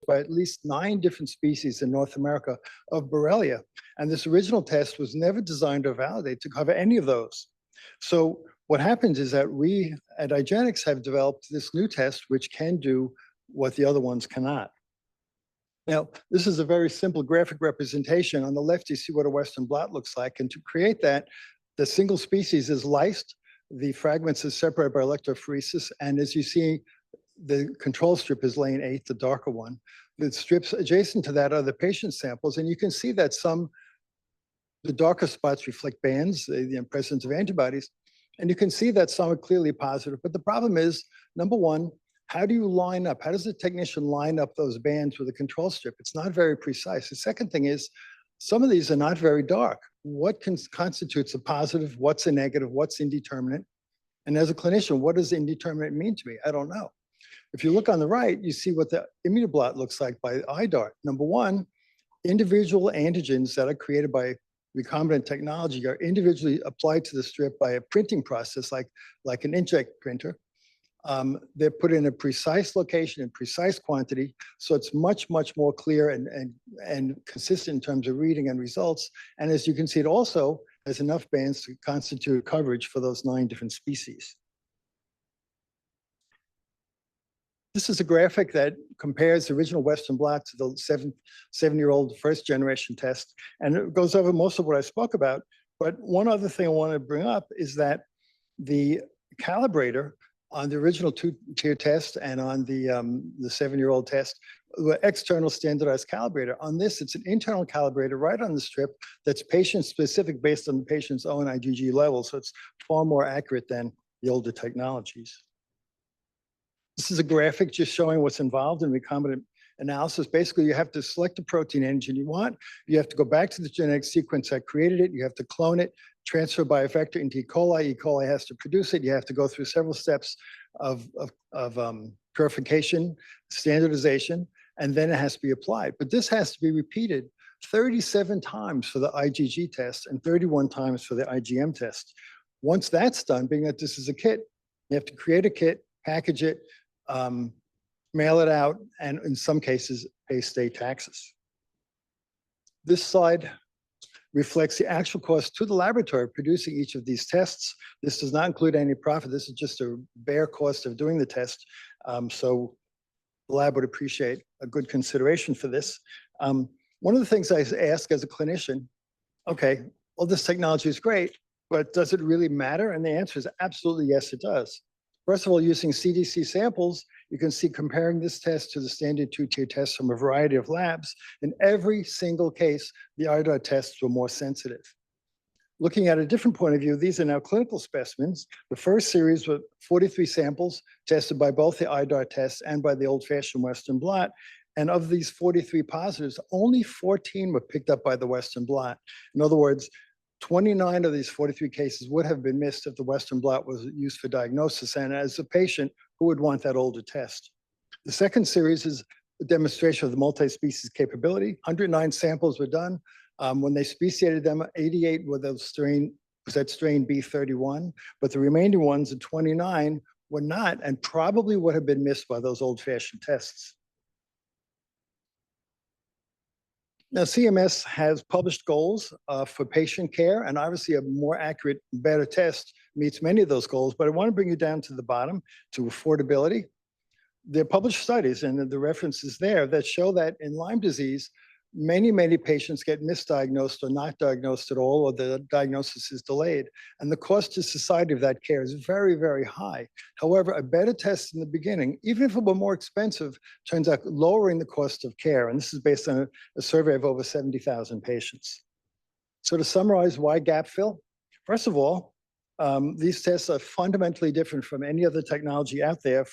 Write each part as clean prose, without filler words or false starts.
by at least 9 different species in North America of Borrelia. And this original test was never designed or validated to cover any of those. So what happens is that we at IGeneX have developed this new test which can do what the other ones cannot. Now, this is a very simple graphic representation. On the left, you see what a Western blot looks like. And to create that, the single species is lysed. The fragments are separated by electrophoresis. And as you see, the control strip is lane 8, the darker one. The strips adjacent to that are the patient samples. And you can see that the darker spots reflect bands, the presence of antibodies. And you can see that some are clearly positive. But the problem is, number one, how do you line up? How does the technician line up those bands with a control strip? It's not very precise. The second thing is, some of these are not very dark. What constitutes a positive? What's a negative? What's indeterminate? And as a clinician, what does indeterminate mean to me? I don't know. If you look on the right, you see what the immunoblot looks like by IDART. Number one, individual antigens that are created by recombinant technology are individually applied to the strip by a printing process like an inkjet printer. They're put in a precise location and precise quantity, so it's much, much more clear and consistent in terms of reading and results. And as you can see, it also has enough bands to constitute coverage for those 9 different species. This is a graphic that compares the original Western blot to the 7-year-old first generation test. And it goes over most of what I spoke about. But one other thing I want to bring up is that the calibrator on the original 2-tier test and on the 7-year-old test were external standardized calibrator. On this, it's an internal calibrator right on the strip that's patient-specific based on the patient's own IgG level. So it's far more accurate than the older technologies. This is a graphic just showing what's involved in recombinant analysis. Basically, you have to select the protein antigen you want. You have to go back to the genetic sequence that created it. You have to clone it, transfer by a vector into E. coli. E. coli has to produce it. You have to go through several steps of purification, standardization, and then it has to be applied. But this has to be repeated 37 times for the IgG test and 31 times for the IgM test. Once that's done, being that this is a kit, you have to create a kit, package it, mail it out, and in some cases, pay state taxes. This slide reflects the actual cost to the laboratory of producing each of these tests. This does not include any profit. This is just a bare cost of doing the test. So the lab would appreciate a good consideration for this. One of the things I ask as a clinician, okay, well, this technology is great, but does it really matter? And the answer is absolutely yes, it does. First of all, using CDC samples, you can see comparing this test to the standard 2-tier tests from a variety of labs. In every single case, the IDAR tests were more sensitive. Looking at a different point of view, these are now clinical specimens. The first series were 43 samples tested by both the IDAR test and by the old-fashioned Western blot. And of these 43 positives, only 14 were picked up by the Western blot. In other words, 29 of these 43 cases would have been missed if the Western blot was used for diagnosis. And as a patient, who would want that older test? The second series is a demonstration of the multi-species capability. 109 samples were done. When they speciated them, 88 were the strain, was that strain B31, but the remaining ones, the 29, were not, and probably would have been missed by those old-fashioned tests. Now, CMS has published goals for patient care, and obviously a more accurate, better test meets many of those goals, but I want to bring you down to the bottom, to affordability. There are published studies, and the references there, that show that in Lyme disease, many patients get misdiagnosed or not diagnosed at all, or the diagnosis is delayed. And the cost to society of that care is very, very high. However, a better test in the beginning, even if it were more expensive, turns out lowering the cost of care. And this is based on a survey of over 70,000 patients. So to summarize, why gap fill? First of all, these tests are fundamentally different from any other technology out there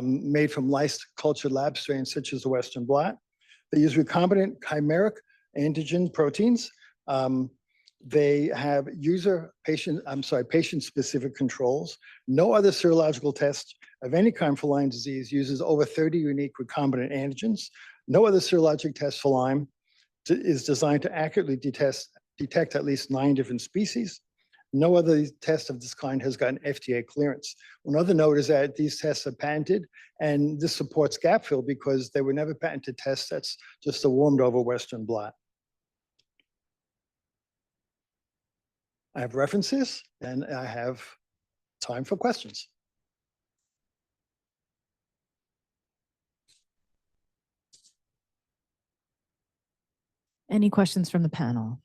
made from lysed cultured lab strains such as the Western blot. They use recombinant chimeric antigen proteins. They have patient-specific controls. No other serological test of any kind for Lyme disease uses over 30 unique recombinant antigens. No other serologic test for Lyme is designed to accurately detect at least 9 different species. No other test of this kind has gotten FDA clearance. Another note is that these tests are patented, and this supports gap fill because they were never patented test sets, just a warmed over Western blot. I have references, and I have time for questions. Any questions from the panel?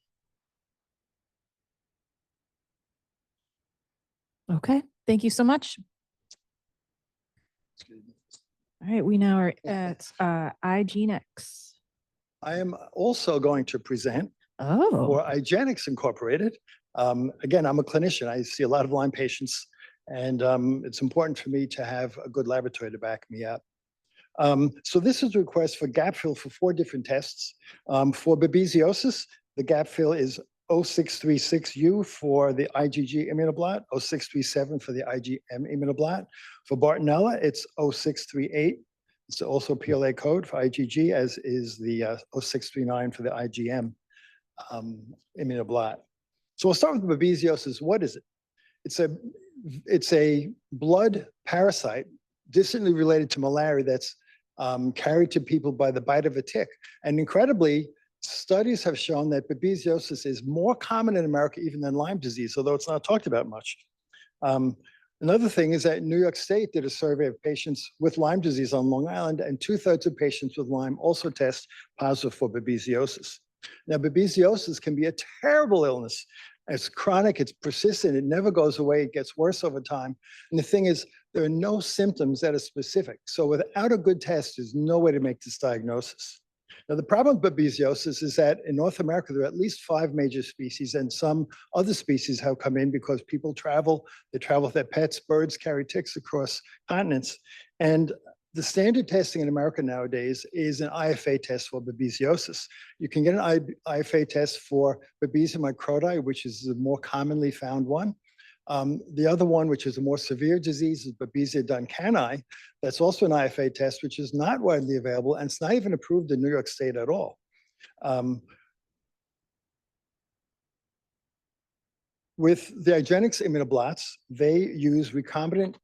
Okay, thank you so much. All right, we now are at IGeneX. I am also going to present Oh, for IGeneX Incorporated. Again, I'm a clinician. I see a lot of Lyme patients, and it's important for me to have a good laboratory to back me up. So this is a request for gap fill for 4 different tests. For babesiosis, the gap fill is 0636U for the IgG immunoblot, 0637 for the IgM immunoblot. For Bartonella, it's 0638. It's also PLA code for IgG, as is the 0639 for the IgM immunoblot. So we'll start with babesiosis. What is it? It's a blood parasite distantly related to malaria that's carried to people by the bite of a tick. And incredibly, studies have shown that babesiosis is more common in America even than Lyme disease, although it's not talked about much. Another thing is that New York State did a survey of patients with Lyme disease on Long Island, and 2/3 of patients with Lyme also test positive for babesiosis. Now, babesiosis can be a terrible illness. It's chronic, it's persistent, it never goes away, it gets worse over time. And the thing is, there are no symptoms that are specific. So without a good test, there's no way to make this diagnosis. Now, the problem with babesiosis is that in North America, there are at least 5 major species, and some other species have come in because people travel, they travel with their pets, birds carry ticks across continents. And the standard testing in America nowadays is an IFA test for babesiosis. You can get an IFA test for Babesia microti, which is the more commonly found one. The other one, which is a more severe disease, is Babesia duncani. That's also an IFA test, which is not widely available, and it's not even approved in New York State at all. With the IGeneX immunoblots, they use recombinant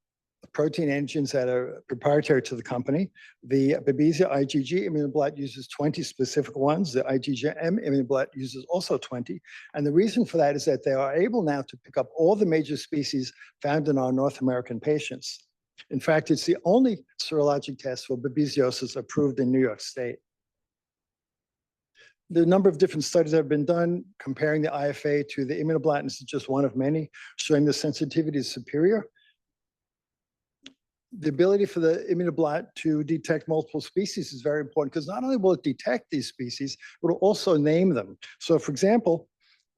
protein antigens that are proprietary to the company. The Babesia IgG immunoblot uses 20 specific ones. The IgM immunoblot uses also 20. And the reason for that is that they are able now to pick up all the major species found in our North American patients. In fact, it's the only serologic test for babesiosis approved in New York State. The number of different studies that have been done comparing the IFA to the immunoblot, and this is just one of many, showing the sensitivity is superior. The ability for the immunoblot to detect multiple species is very important because not only will it detect these species, it will also name them. So for example,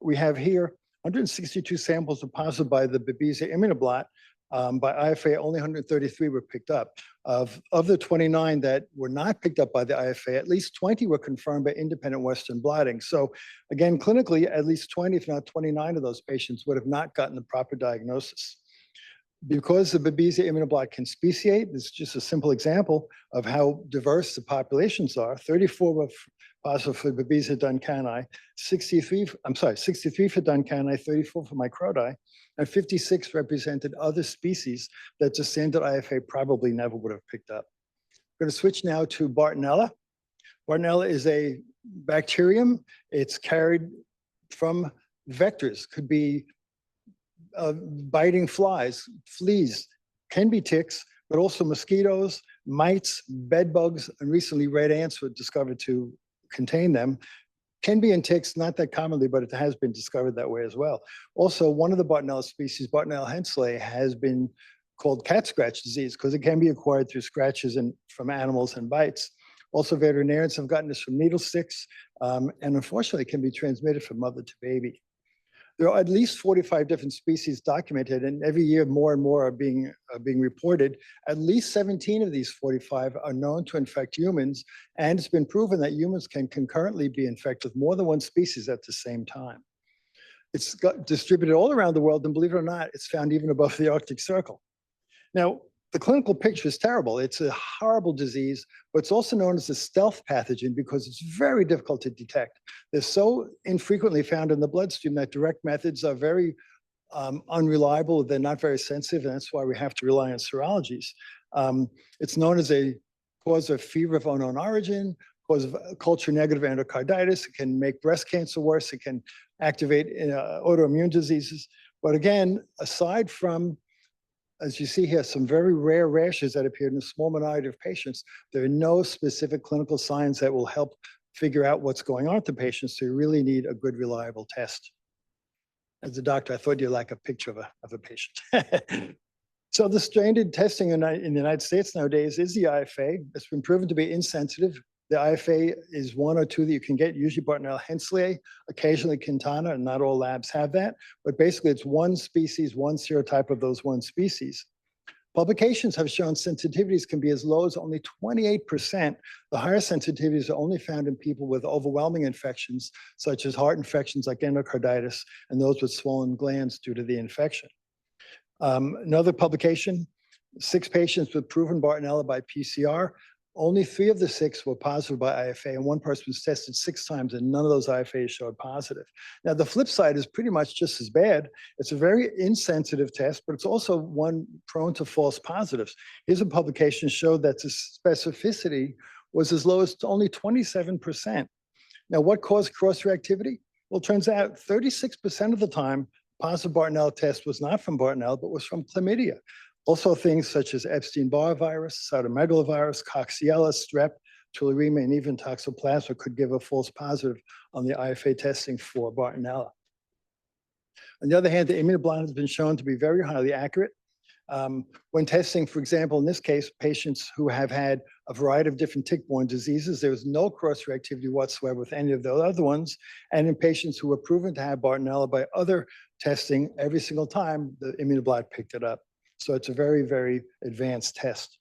we have here 162 samples were positive by the Babesia immunoblot. By IFA, only 133 were picked up. Of the 29 that were not picked up by the IFA, at least 20 were confirmed by independent Western blotting. So again, clinically, at least 20, if not 29 of those patients would have not gotten the proper diagnosis. Because the Babesia immunoblot can speciate, this is just a simple example of how diverse the populations are. 34 were positive for Babesia duncani, 63 for duncani, 34 for microti, and 56 represented other species that the standard IFA probably never would have picked up. We're going to switch now to Bartonella. Bartonella is a bacterium. It's carried from vectors, could be biting flies, fleas, can be ticks, but also mosquitoes, mites, bed bugs, and recently red ants were discovered to contain them. Can be in ticks, not that commonly, but it has been discovered that way as well. Also, one of the Bartonella species, Bartonella hensley, has been called cat scratch disease because it can be acquired through scratches and from animals and bites. Also, veterinarians have gotten this from needle sticks, and unfortunately, it can be transmitted from mother to baby. There are at least 45 different species documented, and every year more and more are being reported. At least 17 of these 45 are known to infect humans, and it's been proven that humans can concurrently be infected with more than one species at the same time. It's distributed all around the world, and believe it or not, it's found even above the Arctic Circle. Now, the clinical picture is terrible. It's a horrible disease, but it's also known as a stealth pathogen because it's very difficult to detect. They're so infrequently found in the bloodstream that direct methods are very unreliable. They're not very sensitive, and that's why we have to rely on serologies. It's known as a cause of fever of unknown origin, cause of culture negative endocarditis. It can make breast cancer worse. It can activate autoimmune diseases. But again, aside from, as you see here, some very rare rashes that appeared in a small minority of patients, there are no specific clinical signs that will help figure out what's going on with the patient. So you really need a good, reliable test. As a doctor, I thought you'd like a picture of a patient. So the standard testing in the United States nowadays is the IFA. It's been proven to be insensitive. The IFA is one or two that you can get, usually Bartonella henselae, occasionally Quintana, and not all labs have that. But basically, it's one species, one serotype of those one species. Publications have shown sensitivities can be as low as only 28%. The higher sensitivities are only found in people with overwhelming infections, such as heart infections like endocarditis, and those with swollen glands due to the infection. Another publication, 6 patients with proven Bartonella by PCR. Only 3 of the 6 were positive by IFA, and 1 person was tested 6 times, and none of those IFAs showed positive. Now, the flip side is pretty much just as bad. It's a very insensitive test, but it's also one prone to false positives. Here's a publication showed that the specificity was as low as only 27%. Now, what caused cross-reactivity? Well, it turns out 36% of the time, positive Bartonella test was not from Bartonella, but was from chlamydia. Also things such as Epstein-Barr virus, cytomegalovirus, Coxiella, strep, tularemia, and even toxoplasma could give a false positive on the IFA testing for Bartonella. On the other hand, the immunoblot has been shown to be very highly accurate. When testing, for example, in this case, patients who have had a variety of different tick-borne diseases, there was no cross-reactivity whatsoever with any of the other ones. And in patients who were proven to have Bartonella by other testing, every single time, the immunoblot picked it up. So it's a very, very advanced test.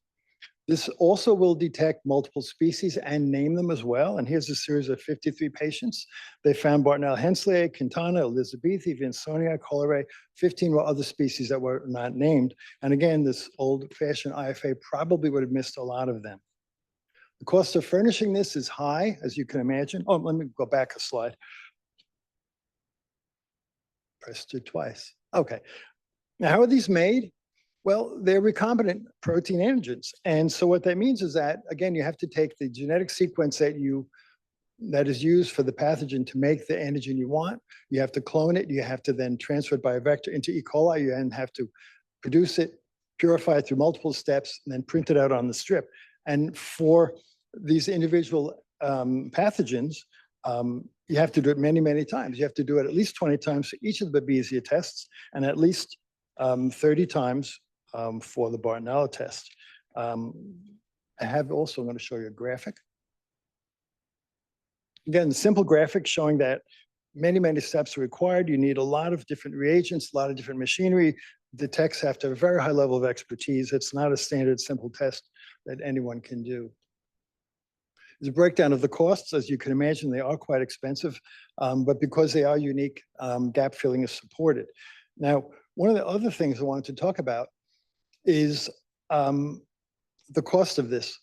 This also will detect multiple species and name them as well. And here's a series of 53 patients. They found Bartonella henselae, Quintana, Elizabethae, Vinsonia, cholerae. 15 were other species that were not named. And again, this old-fashioned IFA probably would have missed a lot of them. The cost of furnishing this is high, as you can imagine. Oh, let me go back a slide. Pressed it twice. Okay. Now, how are these made? Well, they're recombinant protein antigens. And so what that means is that, again, you have to take the genetic sequence that is used for the pathogen to make the antigen you want. You have to clone it. You have to then transfer it by a vector into E. coli. You then have to produce it, purify it through multiple steps, and then print it out on the strip. And for these individual pathogens, you have to do it many, many times. You have to do it at least 20 times for each of the Babesia tests, and at least 30 times for the Bartonella test. I have also, I'm going to show you a graphic. Again, simple graphic showing that many, many steps are required. You need a lot of different reagents, a lot of different machinery. The techs have to have a very high level of expertise. It's not a standard simple test that anyone can do. There's a breakdown of the costs. As you can imagine, they are quite expensive, but because they are unique, gap filling is supported. Now, one of the other things I wanted to talk about is the cost of this.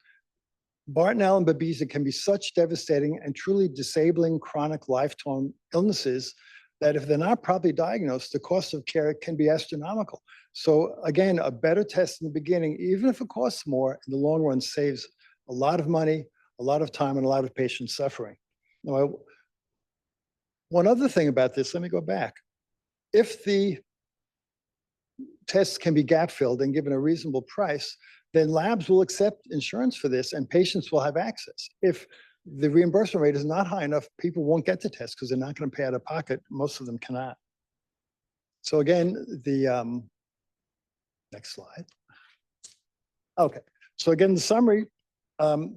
Bartonella and Babesia can be such devastating and truly disabling chronic lifetime illnesses that if they're not properly diagnosed, the cost of care can be astronomical. So again, a better test in the beginning, even if it costs more, in the long run saves a lot of money, a lot of time, and a lot of patient suffering. Now, one other thing about this, let me go back. If the tests can be gap filled and given a reasonable price, then labs will accept insurance for this and patients will have access. If the reimbursement rate is not high enough, people won't get the test because they're not going to pay out of pocket. Most of them cannot. So again, the next slide. Okay, so again, the summary,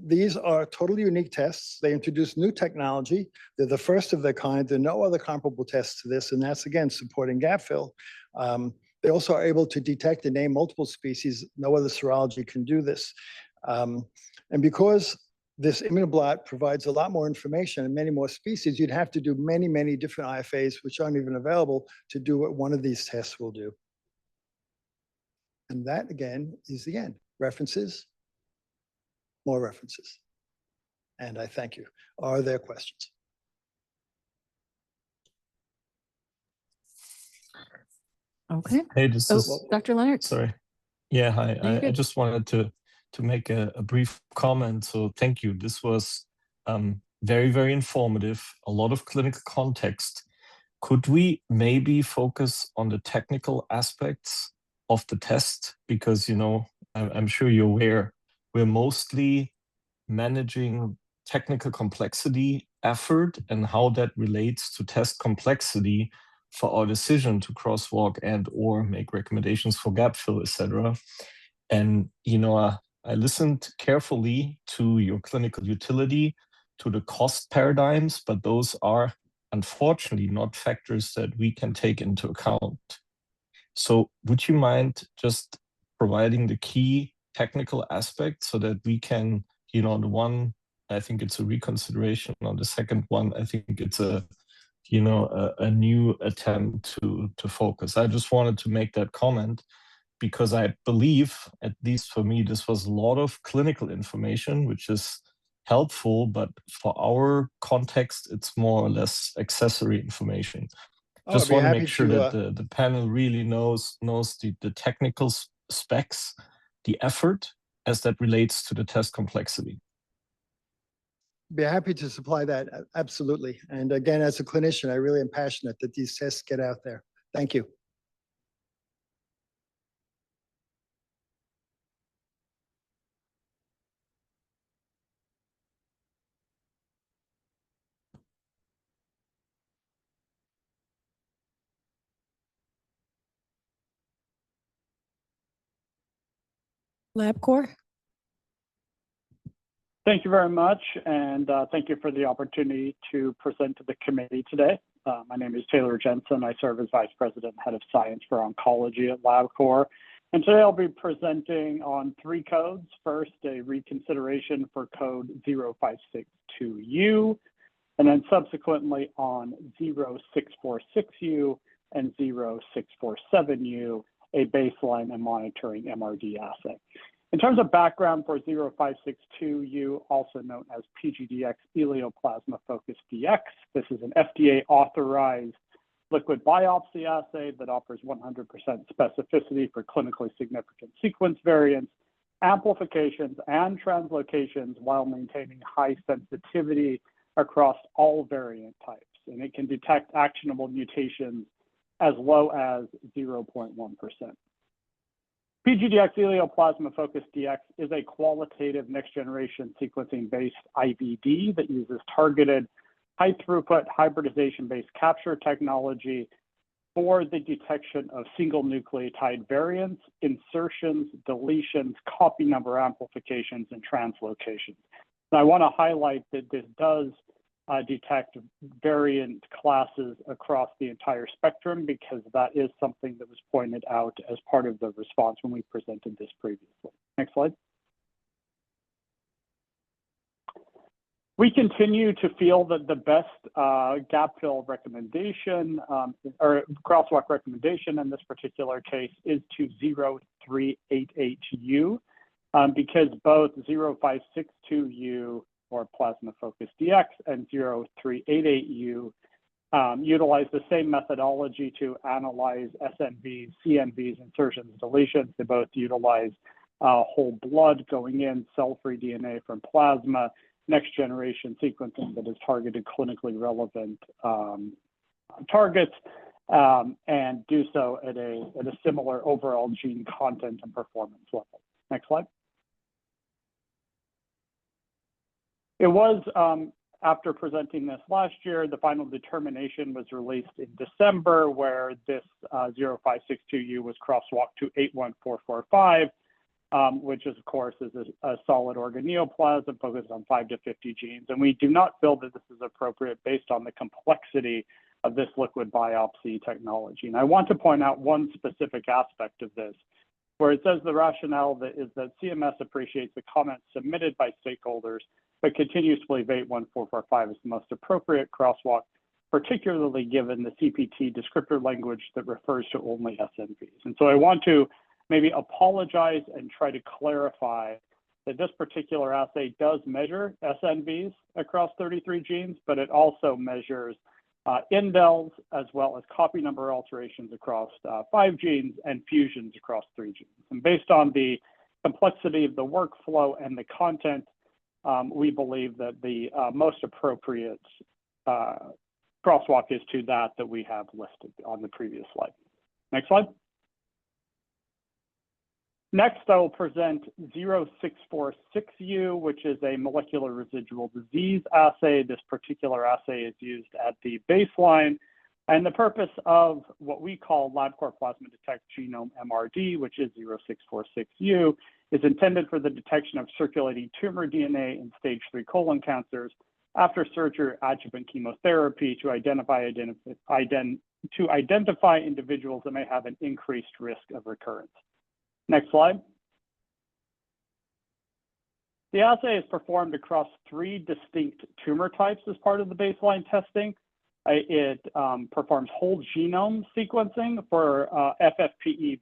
these are totally unique tests. They introduce new technology. They're the first of their kind. There are no other comparable tests to this, and that's, again, supporting gap fill. They also are able to detect and name multiple species. No other serology can do this. And because this immunoblot provides a lot more information and many more species, you'd have to do many, many different IFAs, which aren't even available to do what one of these tests will do. And that, again, is the end. References, more references. And I thank you. Are there questions? Okay. Hey, this Oh, is, Dr. Leonard. sorry. Yeah, hi. No, you're I good. just wanted to make a brief comment. So thank you. This was very, very informative, a lot of clinical context. Could we maybe focus on the technical aspects of the test? Because, you know, I'm sure you're aware, we're mostly managing technical complexity effort and how that relates to test complexity for our decision to crosswalk and or make recommendations for gap fill, etc. And you know, I listened carefully to your clinical utility, to the cost paradigms, but those are unfortunately not factors that we can take into account. So would you mind just providing the key technical aspects so that we can, you know, the one, I think it's a reconsideration. On the second one, I think it's a, you know, a new attempt to focus. I just wanted to make that comment because I believe, at least for me, this was a lot of clinical information, which is helpful, but for our context, it's more or less accessory information. Oh, I'd Just be want to happy make sure that to, the panel really knows the technical specs, the effort as that relates to the test complexity. be happy to supply that, absolutely. And again, as a clinician, I really am passionate that these tests get out there. Thank you. LabCorp. Thank you very much, and thank you for the opportunity to present to the committee today. My name is Taylor Jensen. I serve as Vice President and Head of Science for Oncology at LabCorp. And today I'll be presenting on 3 codes. First, a reconsideration for code 0562U, and then subsequently on 0646U and 0647U, a baseline and monitoring MRD assay. In terms of background for 0562U, also known as PGDX Elioplasma Focus DX, this is an FDA authorized liquid biopsy assay that offers 100% specificity for clinically significant sequence variants, amplifications, and translocations while maintaining high sensitivity across all variant types. And it can detect actionable mutations as low as 0.1%. PGDX Elioplasma Focus DX is a qualitative next-generation sequencing-based IVD that uses targeted, high-throughput, hybridization-based capture technology for the detection of single nucleotide variants, insertions, deletions, copy number amplifications, and translocations. And I want to highlight that this does detect variant classes across the entire spectrum, because that is something that was pointed out as part of the response when we presented this previously. Next slide. We continue to feel that the best gap fill recommendation or crosswalk recommendation in this particular case is to 0388U, because both 0562U or Plasma Focus DX and 0388U utilize the same methodology to analyze SNVs, CNVs, insertions, deletions. They both utilize whole blood going in, cell-free DNA from plasma, next generation sequencing that is targeted clinically relevant targets, and do so at a similar overall gene content and performance level. Next slide. It was, after presenting this last year, the final determination was released in December, where this 0562U was crosswalked to 81445, which is, of course, is a solid organ neoplasm focused on 5 to 50 genes. And we do not feel that this is appropriate based on the complexity of this liquid biopsy technology. And I want to point out one specific aspect of this, where it says the rationale is that CMS appreciates the comments submitted by stakeholders, but continues to believe 81445 is the most appropriate crosswalk, particularly given the CPT descriptor language that refers to only SNVs. And so I want to maybe apologize and try to clarify that this particular assay does measure SNVs across 33 genes, but it also measures indels, as well as copy number alterations across 5 genes and fusions across 3 genes. And based on the complexity of the workflow and the content, we believe that the most appropriate crosswalk is to that we have listed on the previous slide. Next slide. Next, I will present 0646U, which is a molecular residual disease assay. This particular assay is used at the baseline. And the purpose of what we call LabCorp Plasma Detect Genome MRD, which is 0646U, is intended for the detection of circulating tumor DNA in stage 3 colon cancers after surgery or adjuvant chemotherapy to identify individuals that may have an increased risk of recurrence. Next slide. The assay is performed across 3 distinct tumor types as part of the baseline testing. It performs whole genome sequencing for FFPE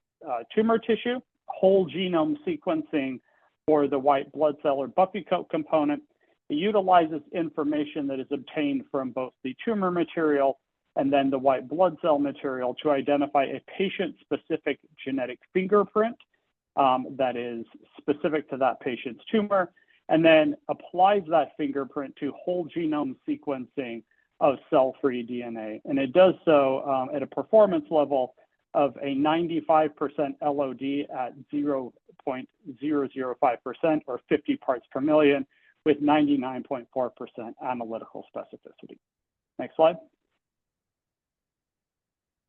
tumor tissue, whole genome sequencing for the white blood cell or buffy-coat component. It utilizes information that is obtained from both the tumor material and then the white blood cell material to identify a patient-specific genetic fingerprint that is specific to that patient's tumor, and then applies that fingerprint to whole genome sequencing of cell-free DNA. And it does so at a performance level of a 95% LOD at 0.005% or 50 parts per million with 99.4% analytical specificity. Next slide.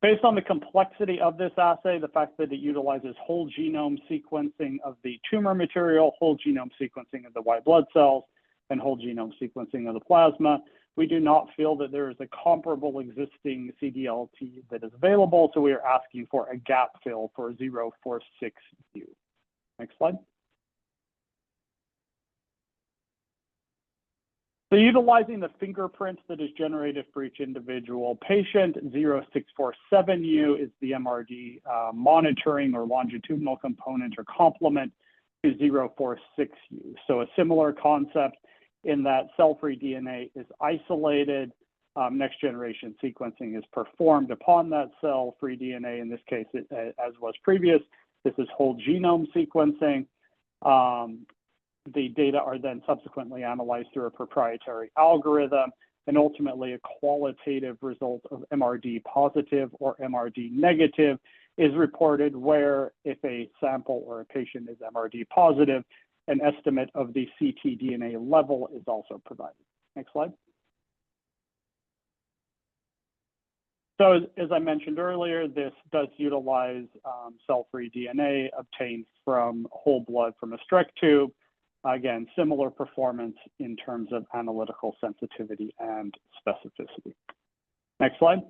Based on the complexity of this assay, the fact that it utilizes whole genome sequencing of the tumor material, whole genome sequencing of the white blood cells, and whole genome sequencing of the plasma, we do not feel that there is a comparable existing CDLT that is available, so we are asking for a gap fill for 046U. Next slide. So utilizing the fingerprint that is generated for each individual patient, 0647U is the MRD monitoring or longitudinal component or complement to 046U. So a similar concept in that cell-free DNA is isolated, next generation sequencing is performed upon that cell-free DNA. In this case, as was previous, this is whole genome sequencing. The data are then subsequently analyzed through a proprietary algorithm, and ultimately a qualitative result of MRD positive or MRD negative is reported, where if a sample or a patient is MRD positive, an estimate of the ctDNA level is also provided. Next slide. So as I mentioned earlier, this does utilize cell-free DNA obtained from whole blood from a Streck tube. Again, similar performance in terms of analytical sensitivity and specificity. Next slide.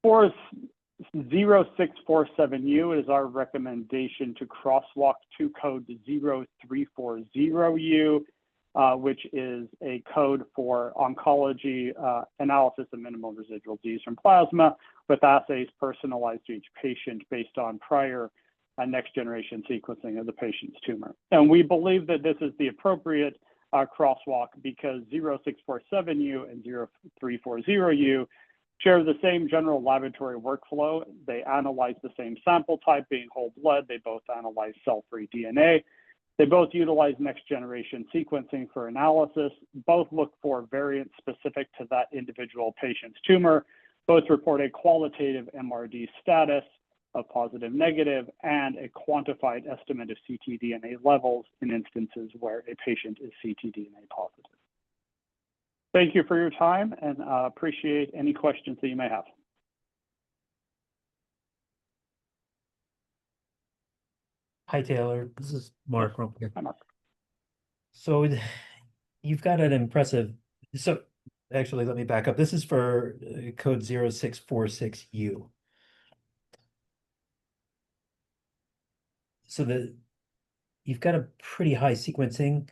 For 0647U, it is our recommendation to crosswalk to code 0340U, which is a code for oncology analysis of minimal residual disease from plasma, with assays personalized to each patient based on prior next generation sequencing of the patient's tumor. And we believe that this is the appropriate crosswalk because 0647U and 0340U share the same general laboratory workflow. They analyze the same sample type, being whole blood. They both analyze cell-free DNA. They both utilize next generation sequencing for analysis. Both look for variants specific to that individual patient's tumor. Both report a qualitative MRD status of positive, negative, and a quantified estimate of ctDNA levels in instances where a patient is ctDNA positive. Thank you for your time, and appreciate any questions that you may have. Hi, Taylor. This is Mark Rumpler. Hi, Mark. So you've got an impressive, so actually, let me back up. This is for code 0646U. So you've got a pretty high sequencing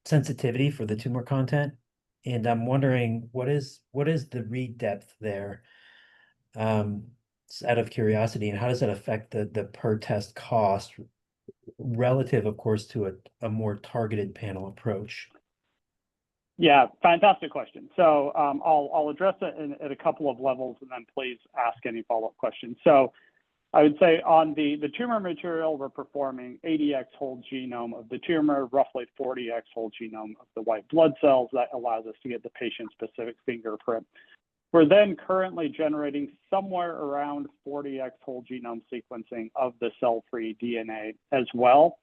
sensitivity for the tumor content, and I'm wondering what is the read depth there, out of curiosity, and how does that affect the per test cost relative, of course, to a more targeted panel approach? Yeah, fantastic question. So I'll address it at a couple of levels, and then please ask any follow-up questions. So I would say on the tumor material, we're performing 80x whole genome of the tumor, roughly 40x whole genome of the white blood cells. That allows us to get the patient-specific fingerprint. We're then currently generating somewhere around 40x whole genome sequencing of the cell-free DNA as well.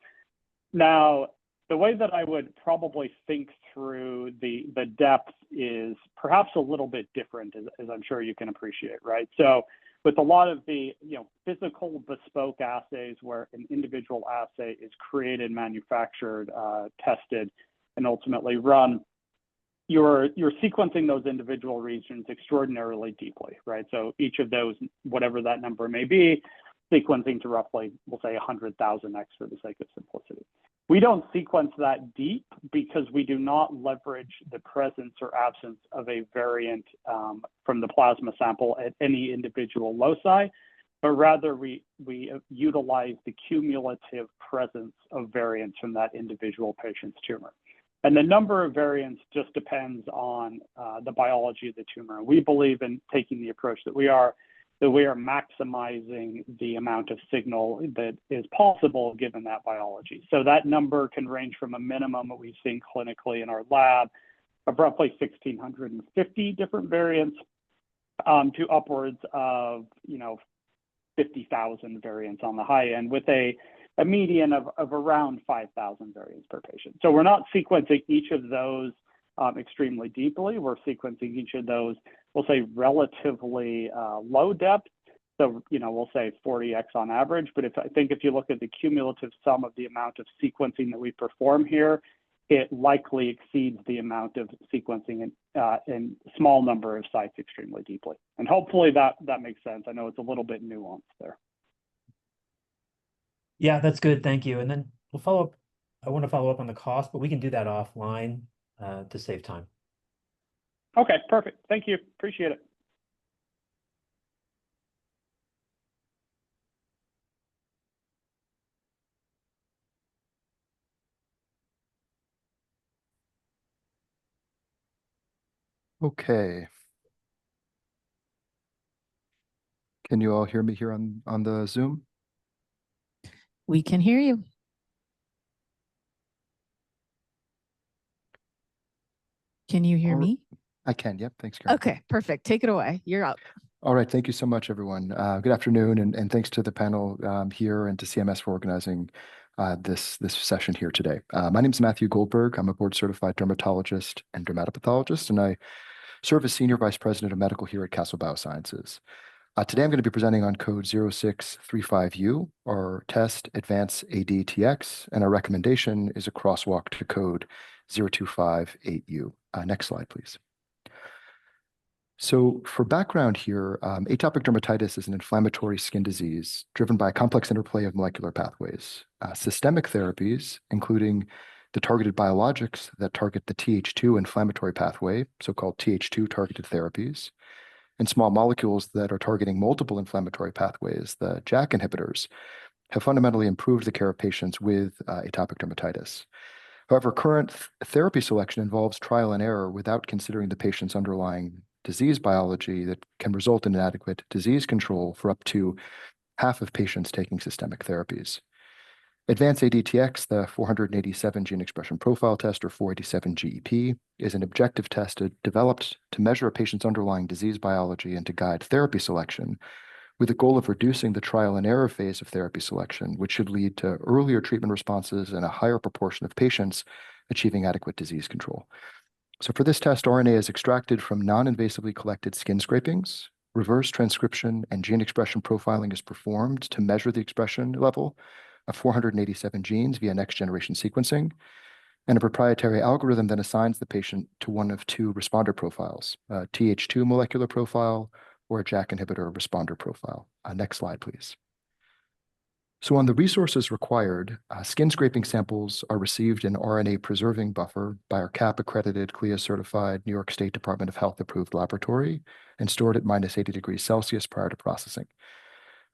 Now, the way that I would probably think through the depth is perhaps a little bit different, as I'm sure you can appreciate, right? So with a lot of the physical bespoke assays where an individual assay is created, manufactured, tested, and ultimately run, you're sequencing those individual regions extraordinarily deeply, right? So each of those, whatever that number may be, sequencing to roughly, we'll say 100,000x for the sake of simplicity. We don't sequence that deep because we do not leverage the presence or absence of a variant from the plasma sample at any individual loci, but rather we utilize the cumulative presence of variants from that individual patient's tumor. And the number of variants just depends on the biology of the tumor. We believe in taking the approach that we are maximizing the amount of signal that is possible given that biology. So that number can range from a minimum that we've seen clinically in our lab of roughly 1,650 different variants to upwards of 50,000 variants on the high end, with a median of around 5,000 variants per patient. So we're not sequencing each of those extremely deeply. We're sequencing each of those, we'll say, relatively low depth. So, we'll say 40x on average. But if you look at the cumulative sum of the amount of sequencing that we perform here, it likely exceeds the amount of sequencing in small number of sites extremely deeply. And hopefully that makes sense. I know it's a little bit nuanced there. Yeah, that's good. Thank you. And then we'll follow up. I want to follow up on the cost, but we can do that offline to save time. Okay, perfect. Thank you. Appreciate it. Okay. Can you all hear me here on the Zoom? We can hear you. Can you hear me? I can. Yep. Thanks, Karen. Okay, perfect. Take it away. You're up. All right. Thank you so much, everyone. Good afternoon, and thanks to the panel here and to CMS for organizing this session here today. My name is Matthew Goldberg. I'm a board-certified dermatologist and dermatopathologist, and I serve as Senior Vice President of Medical here at Castle Biosciences. Today, I'm going to be presenting on code 0635U, or test advance ADTX, and our recommendation is a crosswalk to code 0258U. Next slide, please. So for background here, atopic dermatitis is an inflammatory skin disease driven by a complex interplay of molecular pathways. Systemic therapies, including the targeted biologics that target the Th2 inflammatory pathway, so-called Th2 targeted therapies, and small molecules that are targeting multiple inflammatory pathways, the JAK inhibitors, have fundamentally improved the care of patients with atopic dermatitis. However, current therapy selection involves trial and error without considering the patient's underlying disease biology that can result in inadequate disease control for up to half of patients taking systemic therapies. Advanced ADTX, the 487 gene expression profile test, or 487-GEP, is an objective test developed to measure a patient's underlying disease biology and to guide therapy selection, with the goal of reducing the trial and error phase of therapy selection, which should lead to earlier treatment responses and a higher proportion of patients achieving adequate disease control. So for this test, RNA is extracted from non-invasively collected skin scrapings. Reverse transcription and gene expression profiling is performed to measure the expression level of 487 genes via next-generation sequencing. And a proprietary algorithm then assigns the patient to one of two responder profiles, a Th2 molecular profile or a JAK inhibitor responder profile. Next slide, please. So on the resources required, skin scraping samples are received in RNA preserving buffer by our CAP-accredited, CLIA-certified New York State Department of Health approved laboratory and stored at -80°C prior to processing.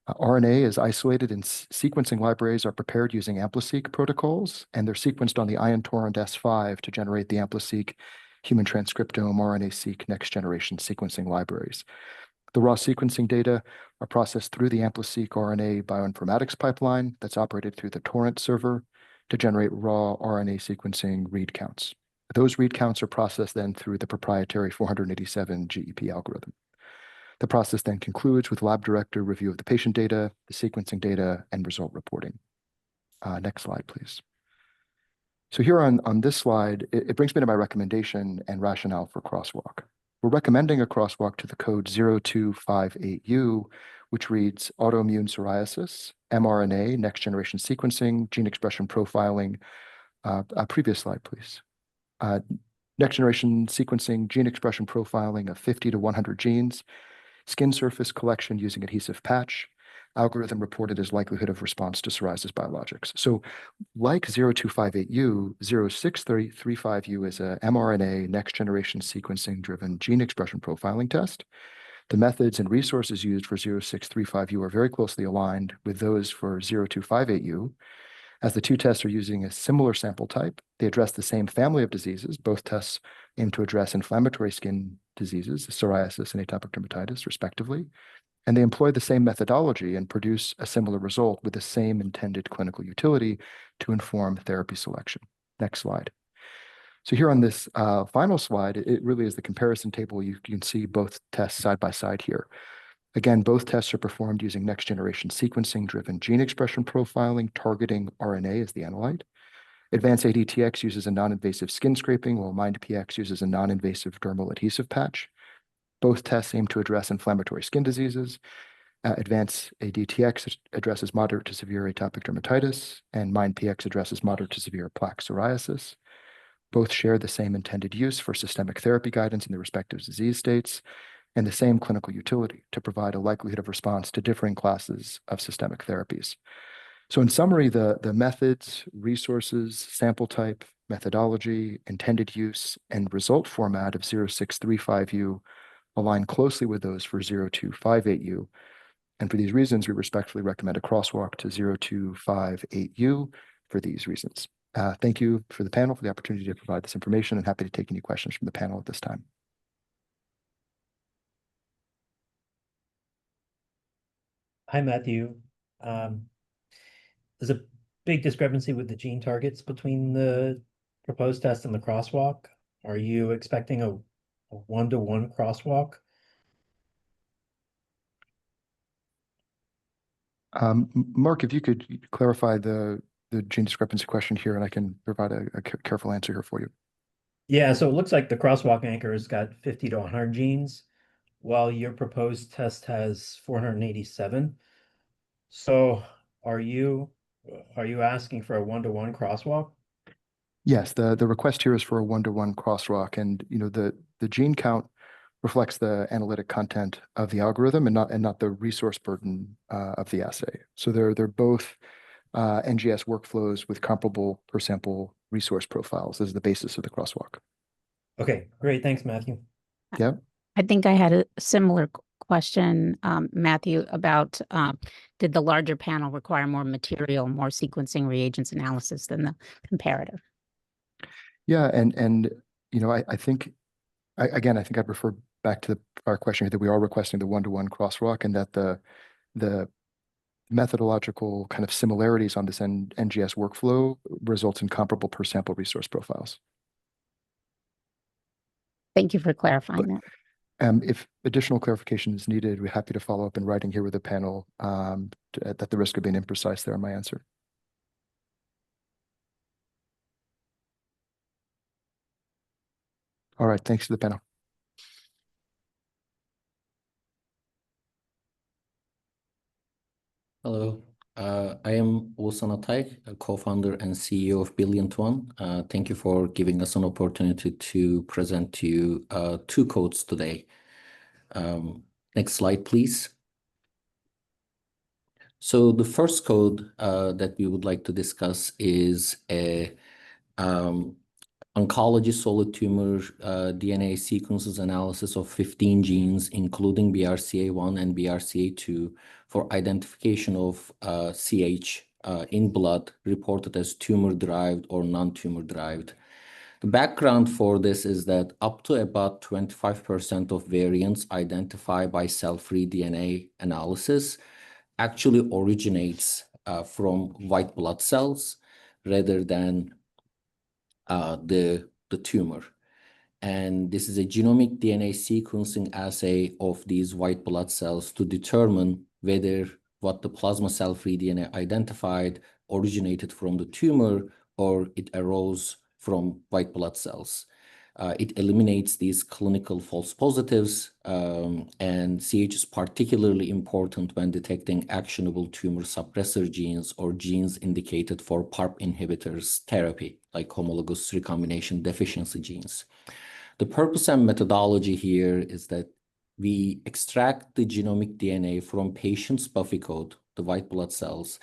RNA is isolated and sequencing libraries are prepared using AmpliSeq protocols, and they're sequenced on the ion torrent S5 to generate the AmpliSeq human transcriptome, RNA-seq, next-generation sequencing libraries. The raw sequencing data are processed through the AmpliSeq RNA bioinformatics pipeline that's operated through the torrent server to generate raw RNA sequencing read counts. Those read counts are processed then through the proprietary 487 GEP algorithm. The process then concludes with lab director review of the patient data, the sequencing data, and result reporting. Next slide, please. So here on this slide, it brings me to my recommendation and rationale for crosswalk. We're recommending a crosswalk to the code 0258U, which reads autoimmune psoriasis, mRNA, next-generation sequencing, gene expression profiling. Previous slide, please. Next-generation sequencing, gene expression profiling of 50 to 100 genes, skin surface collection using adhesive patch, algorithm reported as likelihood of response to psoriasis biologics. So like 0258U, 0635U is a mRNA next-generation sequencing-driven gene expression profiling test. The methods and resources used for 0635U are very closely aligned with those for 0258U. As the two tests are using a similar sample type, they address the same family of diseases. Both tests aim to address inflammatory skin diseases, psoriasis and atopic dermatitis, respectively. And they employ the same methodology and produce a similar result with the same intended clinical utility to inform therapy selection. Next slide. So here on this final slide, it really is the comparison table. You can see both tests side by side here. Again, both tests are performed using next-generation sequencing-driven gene expression profiling, targeting RNA as the analyte. Advanced ADTX uses a non-invasive skin scraping, while MindPX uses a non-invasive dermal adhesive patch. Both tests aim to address inflammatory skin diseases. Advanced ADTX addresses moderate to severe atopic dermatitis, and MindPX addresses moderate to severe plaque psoriasis. Both share the same intended use for systemic therapy guidance in their respective disease states, and the same clinical utility to provide a likelihood of response to differing classes of systemic therapies. So in summary, the methods, resources, sample type, methodology, intended use, and result format of 0635U align closely with those for 0258U. And for these reasons, we respectfully recommend a crosswalk to 0258U for these reasons. Thank you for the panel for the opportunity to provide this information, and happy to take any questions from the panel at this time. Hi, Matthew. There's a big discrepancy with the gene targets between the proposed test and the crosswalk. Are you expecting a one-to-one crosswalk? Mark, if you could clarify the gene discrepancy question here, and I can provide a careful answer here for you. Yeah, so it looks like the crosswalk anchor has got 50 to 100 genes, while your proposed test has 487. So are you asking for a one-to-one crosswalk? Yes, the request here is for a one-to-one crosswalk, and the gene count reflects the analytic content of the algorithm and not the resource burden of the assay. So they're both NGS workflows with comparable per sample resource profiles as the basis of the crosswalk. Okay, great. Thanks, Matthew. Yeah. I think I had a similar question, Matthew, about did the larger panel require more material, more sequencing reagents analysis than the comparative? Yeah, and I think I'd refer back to our question here that we are requesting the one-to-one crosswalk, and that the methodological kind of similarities on this NGS workflow results in comparable per sample resource profiles. Thank you for clarifying that. If additional clarification is needed, we're happy to follow up in writing here with the panel at the risk of being imprecise there in my answer. All right, thanks to the panel. Hello, I am Oğuzhan Atay, a co-founder and CEO of Brilliant-1. Thank you for giving us an opportunity to present to you two codes today. Next slide, please. So the first code that we would like to discuss is a oncology solid tumor DNA sequences analysis of 15 genes, including BRCA1 and BRCA2, for identification of CH in blood reported as tumor-derived or non-tumor-derived. The background for this is that up to about 25% of variants identified by cell-free DNA analysis actually originates from white blood cells rather than the tumor. And this is a genomic DNA sequencing assay of these white blood cells to determine whether what the plasma cell-free DNA identified originated from the tumor or it arose from white blood cells. It eliminates these clinical false positives, and CH is particularly important when detecting actionable tumor suppressor genes or genes indicated for PARP inhibitors therapy, like homologous recombination deficiency genes. The purpose and methodology here is that we extract the genomic DNA from patient's buffy coat, the white blood cells,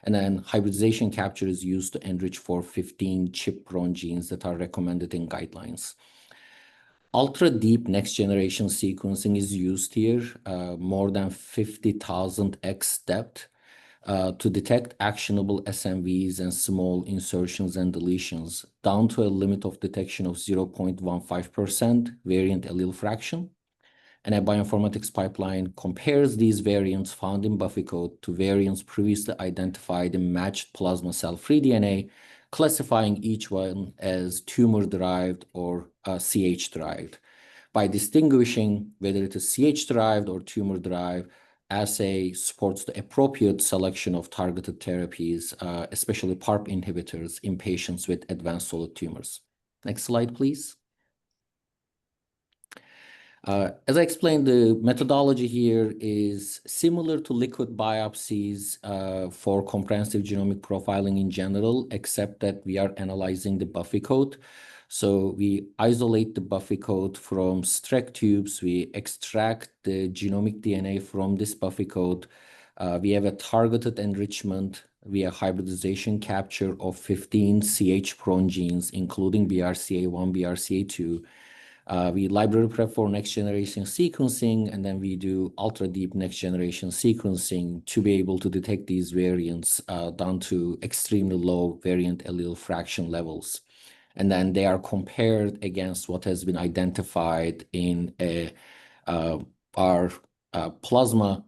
and then hybridization capture is used to enrich for 15 chip-prone genes that are recommended in guidelines. Ultra-deep next-generation sequencing is used here, more than 50,000x depth, to detect actionable SNVs and small insertions and deletions down to a limit of detection of 0.15% variant allele fraction. And a bioinformatics pipeline compares these variants found in buffy coat to variants previously identified in matched plasma cell-free DNA, classifying each one as tumor-derived or CH-derived. By distinguishing whether it is CH-derived or tumor-derived, assay supports the appropriate selection of targeted therapies, especially PARP inhibitors in patients with advanced solid tumors. Next slide, please. As I explained, the methodology here is similar to liquid biopsies for comprehensive genomic profiling in general, except that we are analyzing the buffy coat. So we isolate the buffy coat from Streck tubes. We extract the genomic DNA from this buffy coat. We have a targeted enrichment via hybridization capture of 15 CH-prone genes, including BRCA1, BRCA2. We library prep for next-generation sequencing, and then we do ultra-deep next-generation sequencing to be able to detect these variants down to extremely low variant allele fraction levels. And then they are compared against what has been identified in our plasma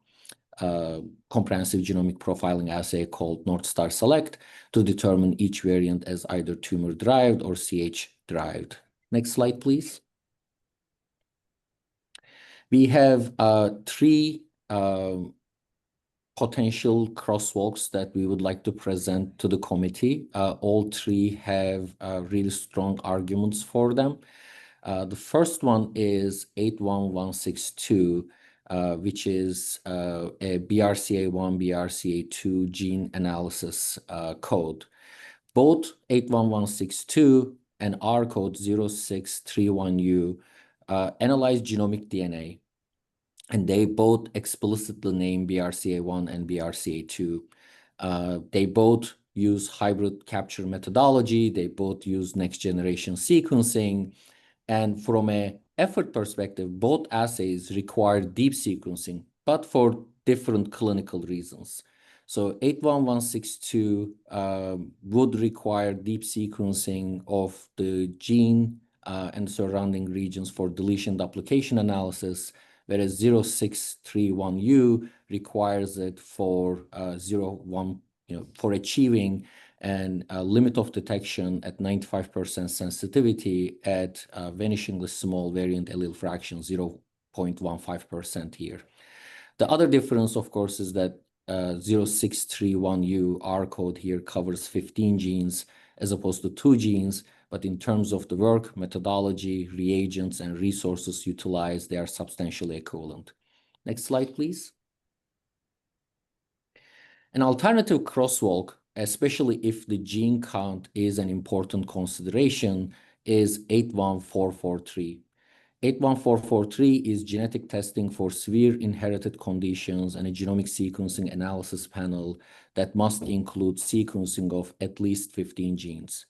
comprehensive genomic profiling assay called North Star Select to determine each variant as either tumor-derived or CH-derived. Next slide, please. We have three potential crosswalks that we would like to present to the committee. All three have really strong arguments for them. The first one is 81162, which is a BRCA1, BRCA2 gene analysis code. Both 81162 and our code 0631U analyze genomic DNA, and they both explicitly name BRCA1 and BRCA2. They both use hybrid capture methodology. They both use next-generation sequencing. And from an effort perspective, both assays require deep sequencing, but for different clinical reasons. So 81162 would require deep sequencing of the gene and surrounding regions for deletion duplication analysis, whereas 0631U requires it for for achieving and a limit of detection at 95% sensitivity at vanishingly small variant allele fraction, 0.15% here. The other difference, of course, is that 0631U, our code here covers 15 genes as opposed to 2 genes, but in terms of the work, methodology, reagents, and resources utilized, they are substantially equivalent. Next slide, please. An alternative crosswalk, especially if the gene count is an important consideration, is 81443. 81443 is genetic testing for severe inherited conditions and a genomic sequencing analysis panel that must include sequencing of at least 15 genes.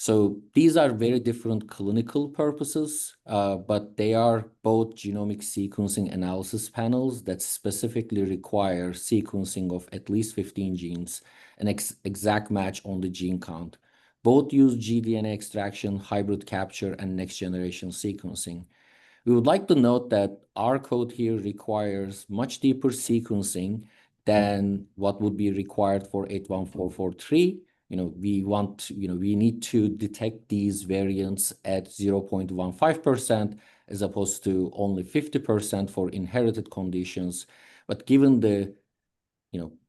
So these are very different clinical purposes, but they are both genomic sequencing analysis panels that specifically require sequencing of at least 15 genes, an exact match on the gene count. Both use gDNA extraction, hybrid capture, and next-generation sequencing. We would like to note that our code here requires much deeper sequencing than what would be required for 81443. We need to detect these variants at 0.15% as opposed to only 50% for inherited conditions. But given the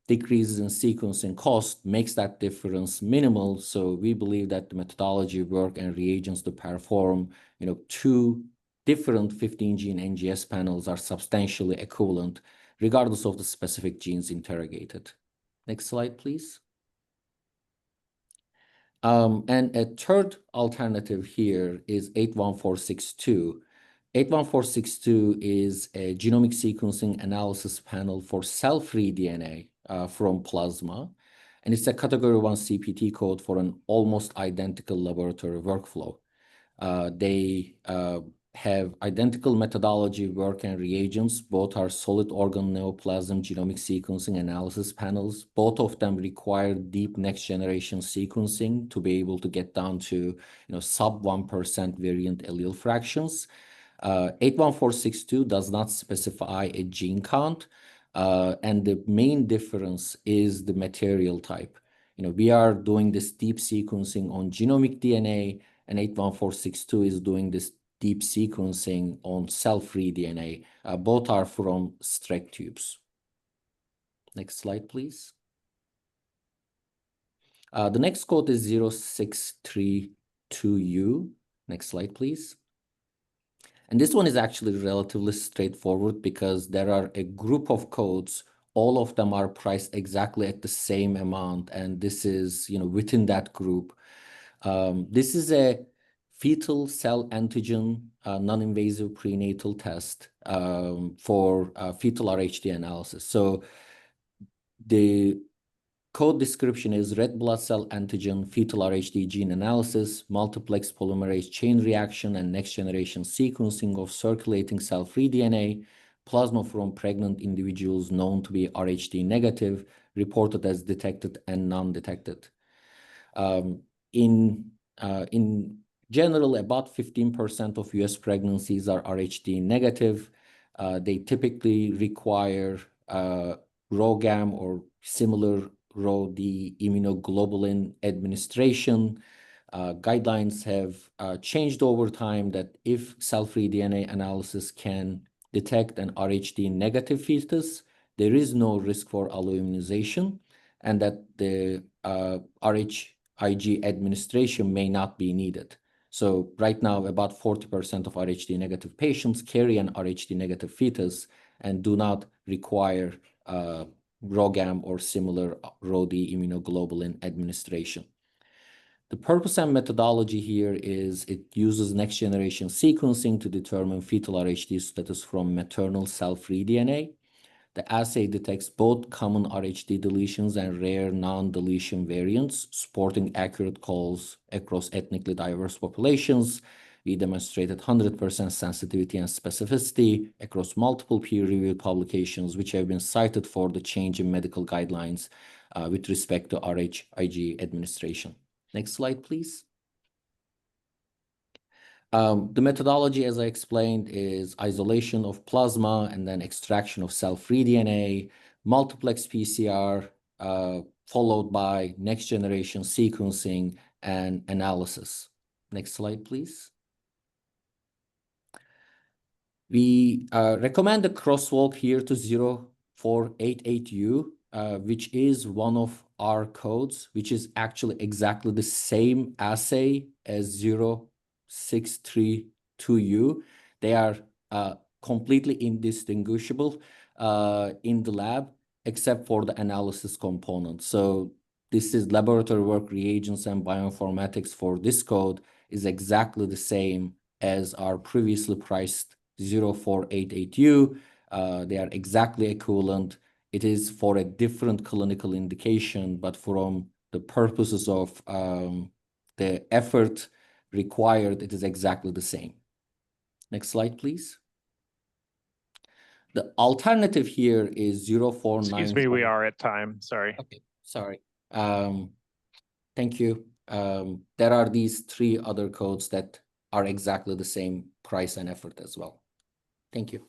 decreases in sequencing cost makes that difference minimal. So we believe that the methodology work and reagents to perform, two different 15-gene NGS panels are substantially equivalent, regardless of the specific genes interrogated. Next slide, please. And a third alternative here is 81462. 81462 is a genomic sequencing analysis panel for cell-free DNA from plasma. And it's a category 1 CPT code for an almost identical laboratory workflow. They have identical methodology, work, and reagents. Both are solid organ neoplasm genomic sequencing analysis panels. Both of them require deep next-generation sequencing to be able to get down to sub 1% variant allele fractions. 81462 does not specify a gene count, and the main difference is the material type. We are doing this deep sequencing on genomic DNA, and 81462 is doing this deep sequencing on cell-free DNA. Both are from Streck tubes. Next slide, please. The next code is 0632U. Next slide, please. And this one is actually relatively straightforward because there are a group of codes. All of them are priced exactly at the same amount. And this is, within that group. This is a fetal cell antigen non-invasive prenatal test for fetal RHD analysis. So the code description is red blood cell antigen fetal RHD gene analysis, multiplex polymerase chain reaction, and next-generation sequencing of circulating cell-free DNA, plasma from pregnant individuals known to be RHD negative, reported as detected and non-detected. In general, about 15% of US pregnancies are RHD negative. They typically require RhoGAM or similar Rho-D immunoglobulin administration. Guidelines have changed over time that if cell-free DNA analysis can detect an RHD negative fetus, there is no risk for alloimmunization, and that the RHIG administration may not be needed. So right now, about 40% of RHD negative patients carry an RHD negative fetus and do not require RhoGAM or similar Rho-D immunoglobulin administration. The purpose and methodology here is it uses next-generation sequencing to determine fetal RHD status from maternal cell-free DNA. The assay detects both common RHD deletions and rare non-deletion variants, supporting accurate calls across ethnically diverse populations. We demonstrated 100% sensitivity and specificity across multiple peer-reviewed publications, which have been cited for the change in medical guidelines with respect to RHIG administration. Next slide, please. The methodology, as I explained, is isolation of plasma and then extraction of cell-free DNA, multiplex PCR, followed by next-generation sequencing and analysis. Next slide, please. We recommend a crosswalk here to 0488U, which is one of our codes, which is actually exactly the same assay as 0632U. They are completely indistinguishable in the lab, except for the analysis component. So this is laboratory work, reagents, and bioinformatics for this code is exactly the same as our previously priced 0488U. They are exactly equivalent. It is for a different clinical indication, but from the purposes of the effort required, it is exactly the same. Next slide, please. The alternative here is 0494. Excuse me, we are at time. Sorry. Okay, sorry. Thank you. there are these 3 other codes that are exactly the same price and effort as well. Thank you.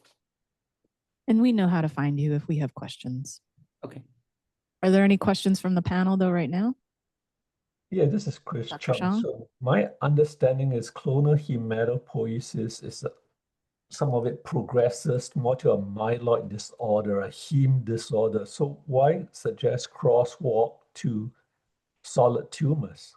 And we know how to find you if we have questions. Okay. Are there any questions from the panel though right now? Yeah, this is Chris Dr. Chung. Shah? So my understanding is clonal hematopoiesis is some of it progresses more to a myeloid disorder, a heme disorder. So why suggest crosswalk to solid tumors?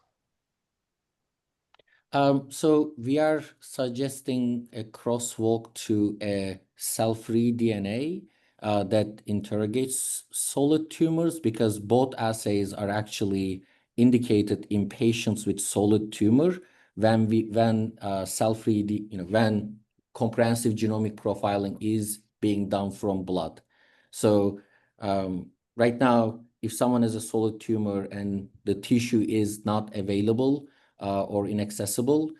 So we are suggesting a crosswalk to a cell-free DNA that interrogates solid tumors, because both assays are actually indicated in patients with solid tumor when cell-free, when comprehensive genomic profiling is being done from blood. So right now, if someone has a solid tumor and the tissue is not available or inaccessible,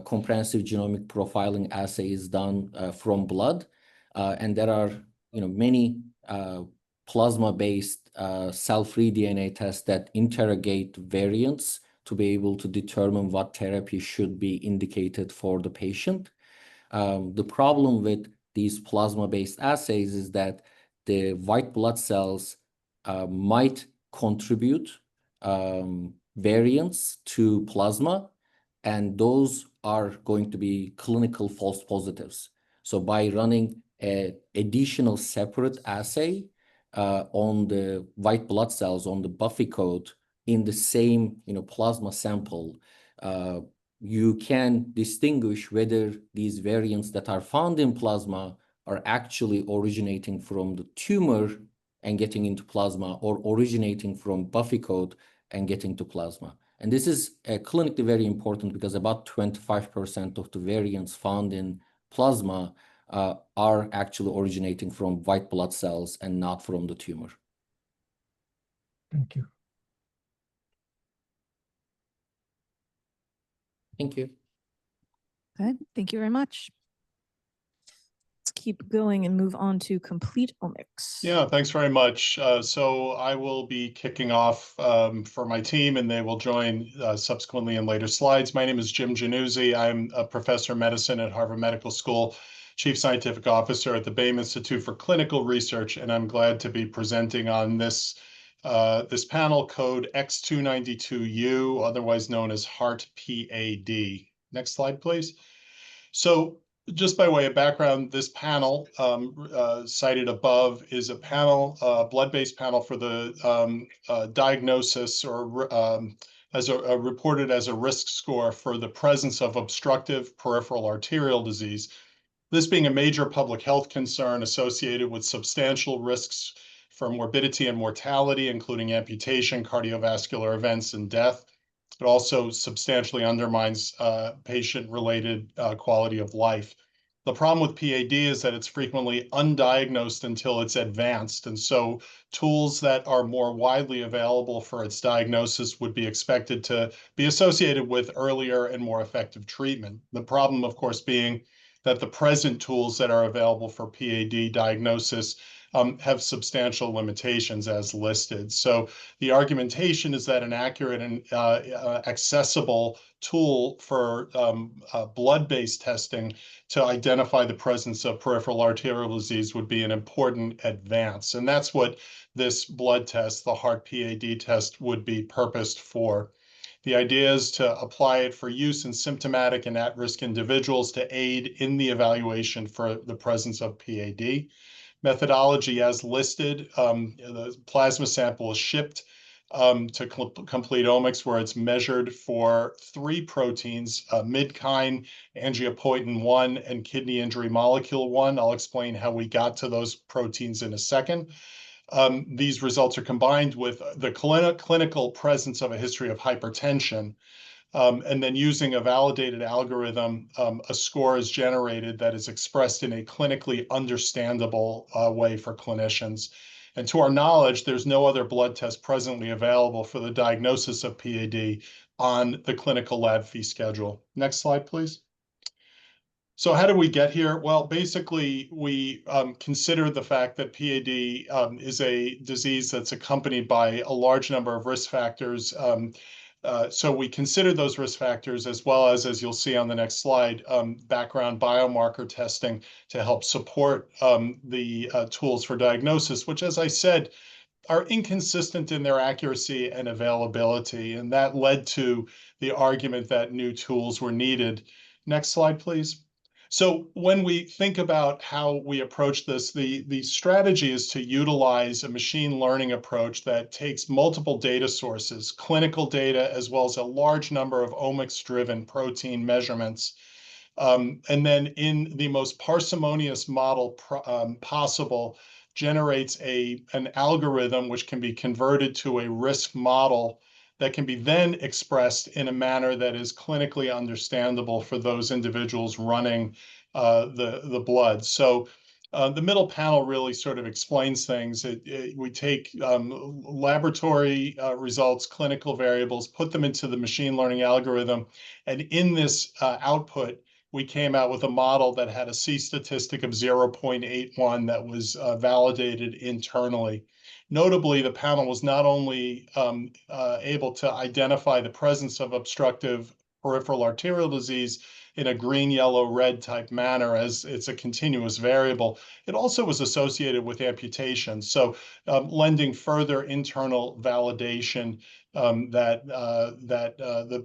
comprehensive genomic profiling assay is done from blood, and there are many plasma-based cell-free DNA tests that interrogate variants to be able to determine what therapy should be indicated for the patient. The problem with these plasma-based assays is that the white blood cells might contribute variants to plasma, and those are going to be clinical false positives. So by running an additional separate assay on the white blood cells, on the Buffy code in the same plasma sample, you can distinguish whether these variants that are found in plasma are actually originating from the tumor and getting into plasma, or originating from Buffy code and getting to plasma. And this is clinically very important, because about 25% of the variants found in plasma are actually originating from white blood cells and not from the tumor. Thank you. Thank you. Okay, thank you very much. Let's keep going and move on to complete omics. Yeah, thanks very much. So I will be kicking off for my team, and they will join subsequently in later slides. My name is Jim Januzzi. I'm a professor of medicine at Harvard Medical School, chief scientific officer at the Baim Institute for Clinical Research, and I'm glad to be presenting on this panel, code X292U, otherwise known as HEART-PAD. Next slide, please. So just by way of background, this panel cited above is a panel, blood-based panel for the diagnosis, or reported as a risk score for the presence of obstructive peripheral arterial disease. This being a major public health concern associated with substantial risks for morbidity and mortality, including amputation, cardiovascular events, and death. It also substantially undermines patient-related quality of life. The problem with PAD is that it's frequently undiagnosed until it's advanced, and so tools that are more widely available for its diagnosis would be expected to be associated with earlier and more effective treatment. The problem, of course, being that the present tools that are available for PAD diagnosis have substantial limitations as listed. So the argumentation is that an accurate and accessible tool for blood-based testing to identify the presence of peripheral arterial disease would be an important advance. And that's what this blood test, the HEART-PAD test, would be purposed for. The idea is to apply it for use in symptomatic and at-risk individuals to aid in the evaluation for the presence of PAD. Methodology as listed, the plasma sample is shipped to Complete Omics, where it's measured for 3 proteins, midkine, angiopoietin-1, and kidney injury molecule 1. I'll explain how we got to those proteins in a second. These results are combined with the clinical presence of a history of hypertension. And then using a validated algorithm, a score is generated that is expressed in a clinically understandable way for clinicians. And to our knowledge, there's no other blood test presently available for the diagnosis of PAD on the clinical lab fee schedule. Next slide, please. So how did we get here? Well, basically, we consider the fact that PAD is a disease that's accompanied by a large number of risk factors, So we consider those risk factors as well as you'll see on the next slide, background biomarker testing to help support the tools for diagnosis, which, as I said, are inconsistent in their accuracy and availability. And that led to the argument that new tools were needed. Next slide, please. So when we think about how we approach this, the strategy is to utilize a machine learning approach that takes multiple data sources, clinical data, as well as a large number of omics-driven protein measurements. And then in the most parsimonious model possible, generates an algorithm which can be converted to a risk model that can be then expressed in a manner that is clinically understandable for those individuals running the blood. So the middle panel really sort of explains things. We take laboratory results, clinical variables, put them into the machine learning algorithm, and in this output, we came out with a model that had a C-statistic of 0.81 that was validated internally. Notably, the panel was not only able to identify the presence of obstructive peripheral arterial disease in a green, yellow, red type manner, as it's a continuous variable, it also was associated with amputation. So lending further internal validation that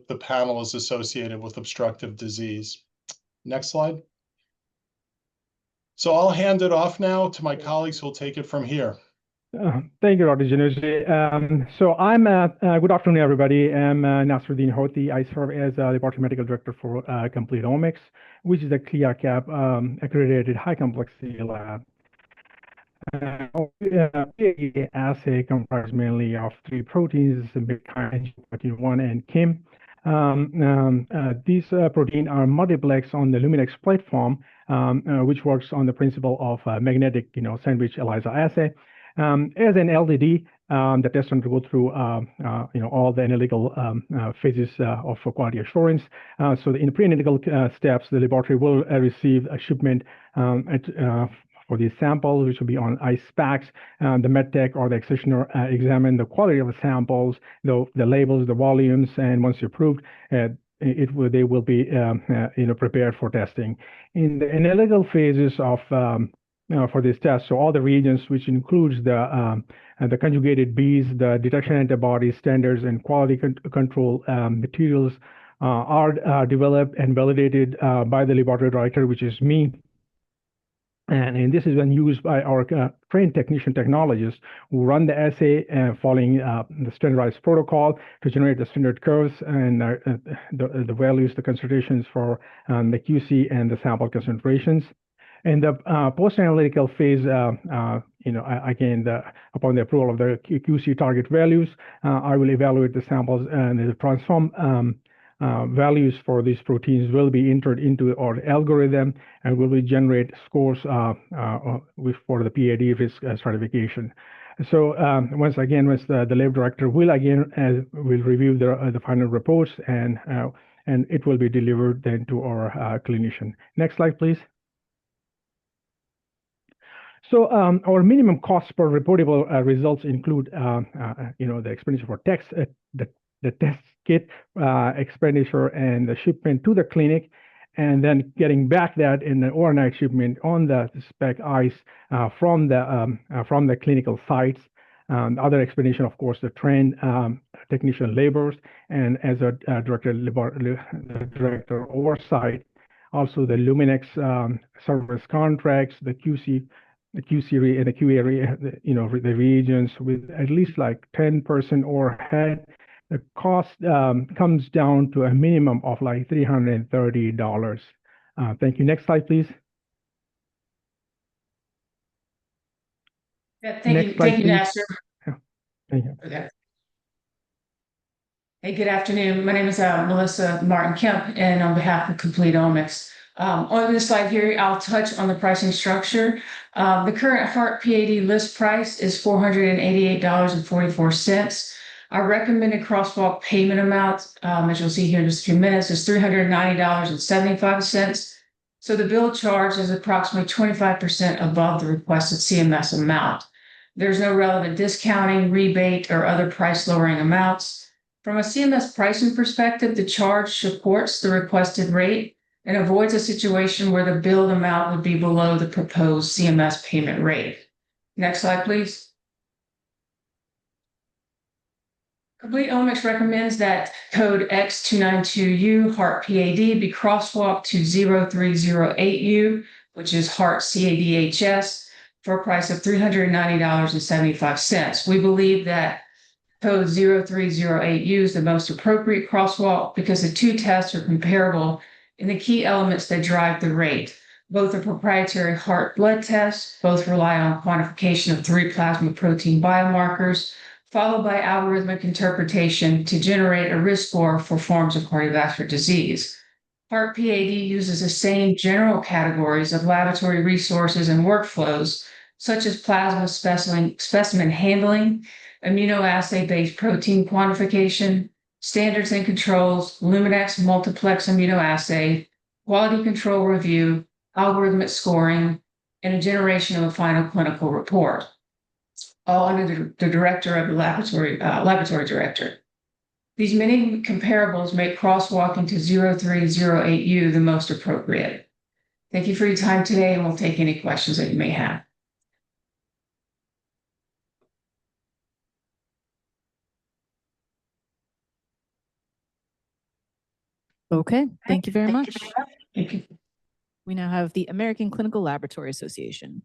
the panel is associated with obstructive disease. Next slide. So I'll hand it off now to my colleagues who will take it from here. Thank you, Dr. Januzzi. So I'm, good afternoon, everybody. I'm Nasruddin Hoti. I serve as the Laboratory Medical Director for Complete Omics, which is a CLIA-CAP accredited high complexity lab. PAE assay comprises mainly of 3 proteins, protein 1 and KIM. These proteins are multiplexed on the Luminex platform, which works on the principle of magnetic, sandwich ELISA assay. As an LDD, the test undergoes through, all the analytical phases of quality assurance. So in the pre-analytical steps, the laboratory will receive a shipment for these samples, which will be on ice packs. The medtech or the accessioner examine the quality of the samples, the labels, the volumes, and once approved, they will be prepared for testing. In the analytical phases of for this test, so all the reagents, which includes the conjugated beads, the detection antibodies, standards, and quality control materials, are developed and validated by the laboratory director, which is me. And this is when used by our trained technician technologists who run the assay following the standardized protocol to generate the standard curves and the values, the concentrations for the QC and the sample concentrations. In the post-analytical phase, again, upon the approval of the QC target values, I will evaluate the samples, and the transform values for these proteins will be entered into our algorithm and will generate scores for the PAD risk certification. So once the lab director will review the final reports, and it will be delivered then to our clinician. Next slide, please. So our minimum cost per reportable results include, the expenditure for the test kit expenditure and the shipment to the clinic, and then getting back that in the overnight shipment on the spec ice from the clinical sites. The other explanation, of course, the trained technician labors, and as a director oversight, also the Luminex service contracts, the QC and the QA, the reagents with at least like 10% overhead. The cost comes down to a minimum of like $330. Thank you. Next slide, please. Yeah, thank you, Nasser. Thank you. Okay. Hey, good afternoon. My name is Melissa Martin Kemp, and on behalf of Complete Omics. On this slide here, I'll touch on the pricing structure. The current Heart PAD list price is $488.44. Our recommended crosswalk payment amount, as you'll see here in just a few minutes, is $390.75. So the bill charge is approximately 25% above the requested CMS amount. There's no relevant discounting, rebate, or other price lowering amounts. From a CMS pricing perspective, the charge supports the requested rate and avoids a situation where the billed amount would be below the proposed CMS payment rate. Next slide, please. Complete Omics recommends that code X292U HART PAD be crosswalked to 0308U, which is HART CADHS, for a price of $390.75. We believe that code 0308U is the most appropriate crosswalk because the two tests are comparable in the key elements that drive the rate. Both are proprietary HART blood tests, both rely on quantification of 3 plasma protein biomarkers, followed by algorithmic interpretation to generate a risk score for forms of cardiovascular disease. HART PAD uses the same general categories of laboratory resources and workflows, such as plasma specimen handling, immunoassay-based protein quantification, standards and controls, Luminex multiplex immunoassay, quality control review, algorithmic scoring, and a generation of a final clinical report, all under the director of the laboratory director. These many comparables make crosswalking to 0308U the most appropriate. Thank you for your time today, and we'll take any questions that you may have. Okay, thank you very much. Thank you. We now have the American Clinical Laboratory Association.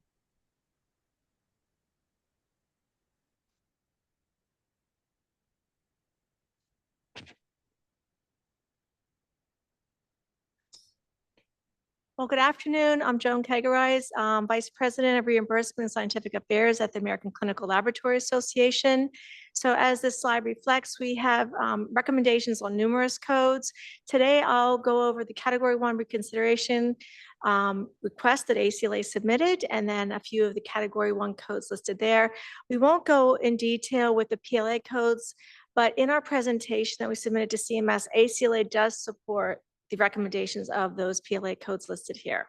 Well, good afternoon. I'm Joan Kegerais, Vice President of Reimbursement and Scientific Affairs at the American Clinical Laboratory Association. So as this slide reflects, we have recommendations on numerous codes. Today, I'll go over the Category 1 reconsideration request that ACLA submitted, and then a few of the Category 1 codes listed there. We won't go in detail with the PLA codes, but in our presentation that we submitted to CMS, ACLA does support the recommendations of those PLA codes listed here.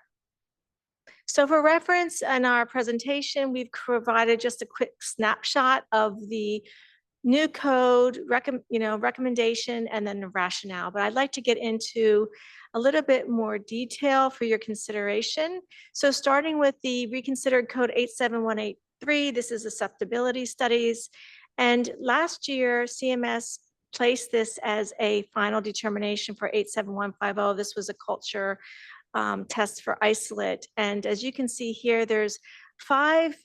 So for reference in our presentation, we've provided just a quick snapshot of the new code recommendation and then the rationale, but I'd like to get into a little bit more detail for your consideration. So starting with the reconsidered code 87183, this is susceptibility studies. And last year, CMS placed this as a final determination for 87150. This was a culture test for isolate. And as you can see here, there's 5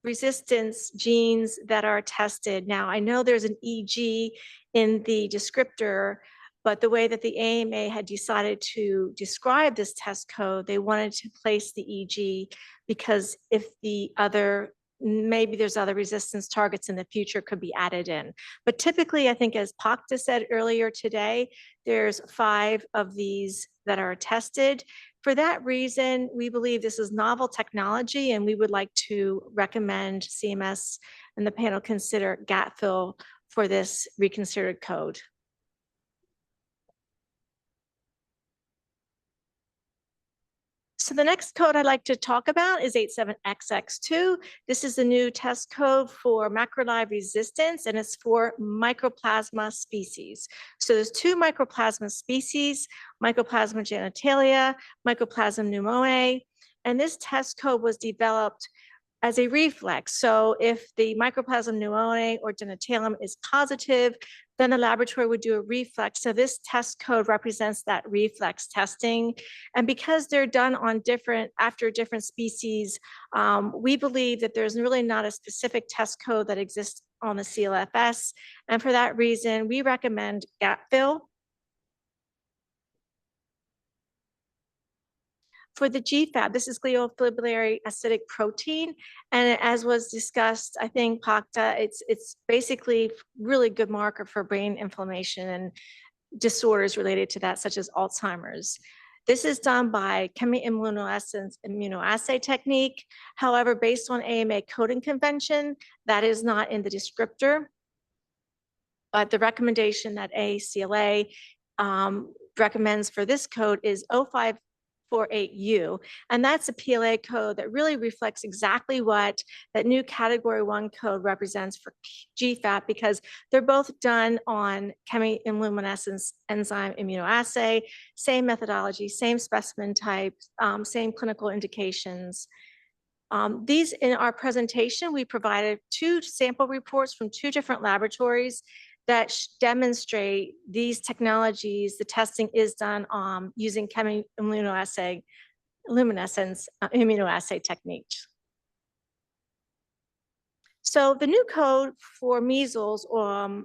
resistance genes that are tested. Now, I know there's an EG in the descriptor, but the way that the AMA had decided to describe this test code, they wanted to place the EG because if the other maybe there's other resistance targets in the future could be added in. But typically, I think as Pakta said earlier today, there's 5 of these that are tested. For that reason, we believe this is novel technology, and we would like to recommend CMS and the panel consider gap fill for this reconsidered code. So the next code I'd like to talk about is 87XX2. This is the new test code for macrolide resistance, and it's for mycoplasma species. So there's 2 mycoplasma species, Mycoplasma genitalia, Mycoplasma pneumonae, and this test code was developed as a reflex. So if the Mycoplasma pneumonae or genitalium is positive, then the laboratory would do a reflex. So this test code represents that reflex testing. And because they're done on after different species, we believe that there's really not a specific test code that exists on the CLFS. And for that reason, we recommend gap fill. For the GFAP, this is gliofibrillary acidic protein. And as was discussed, I think Pakta, it's basically really good marker for brain inflammation and disorders related to that, such as Alzheimer's. This is done by chemiluminescence immunoassay technique. However, based on AMA coding convention, that is not in the descriptor. But the recommendation that ACLA recommends for this code is 48U. And that's a PLA code that really reflects exactly what that new category 1 code represents for GFAP, because they're both done on chemiluminescence enzyme immunoassay, same methodology, same specimen type, same clinical indications. These in our presentation, we provided 2 sample reports from 2 different laboratories that demonstrate these technologies. The testing is done using chemiluminescence immunoassay techniques. So the new code for measles,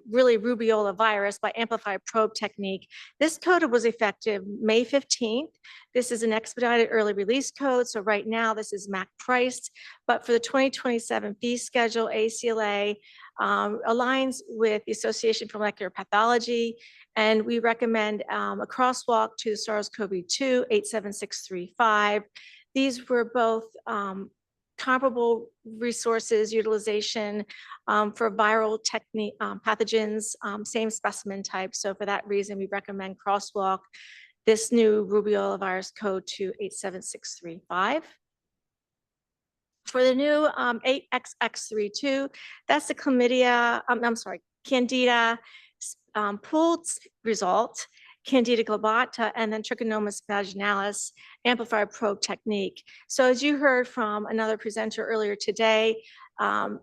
really rubiola virus by amplified probe technique, this code was effective May 15th. This is an expedited early release code. So right now this is MAC priced, but for the 2027 fee schedule, ACLA aligns with the Association for Molecular Pathology, and we recommend a crosswalk to SARS-CoV-2 87635. These were both comparable resources utilization for viral technique pathogens, same specimen type. So for that reason, we recommend crosswalk this new rubiola virus code to 87635. For the new 8XX32, that's the chlamydia, Candida pooled result, Candida glabrata, and then Trichomonas vaginalis amplified probe technique. So as you heard from another presenter earlier today,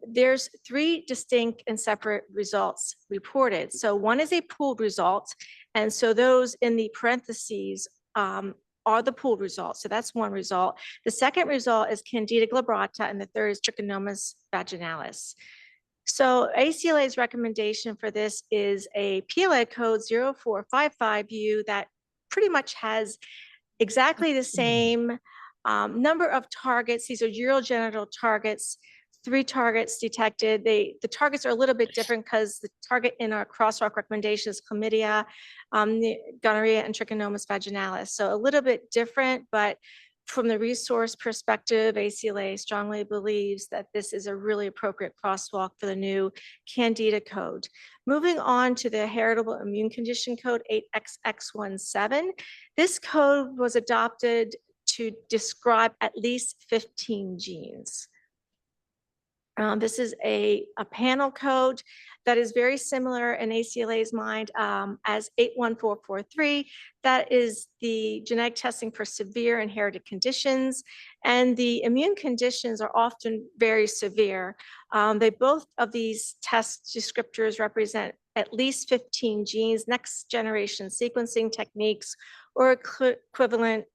there's 3 distinct and separate results reported. So one is a pooled result, and so those in the parentheses are the pooled results. So that's one result. The second result is Candida glabrata, and the third is Trichomonas vaginalis. So ACLA's recommendation for this is a PLA code 0455U that pretty much has exactly the same number of targets. These are urogenital targets, 3 targets detected. The targets are a little bit different because the target in our crosswalk recommendation is chlamydia, gonorrhea, and Trichomonas vaginalis. So a little bit different, but from the resource perspective, ACLA strongly believes that this is a really appropriate crosswalk for the new Candida code. Moving on to the heritable immune condition code 8XX17. This code was adopted to describe at least 15 genes. This is a panel code that is very similar in ACLA's mind as 81443. That is the genetic testing for severe inherited conditions. And the immune conditions are often very severe. Both of these test descriptors represent at least 15 genes, next generation sequencing techniques, or equivalent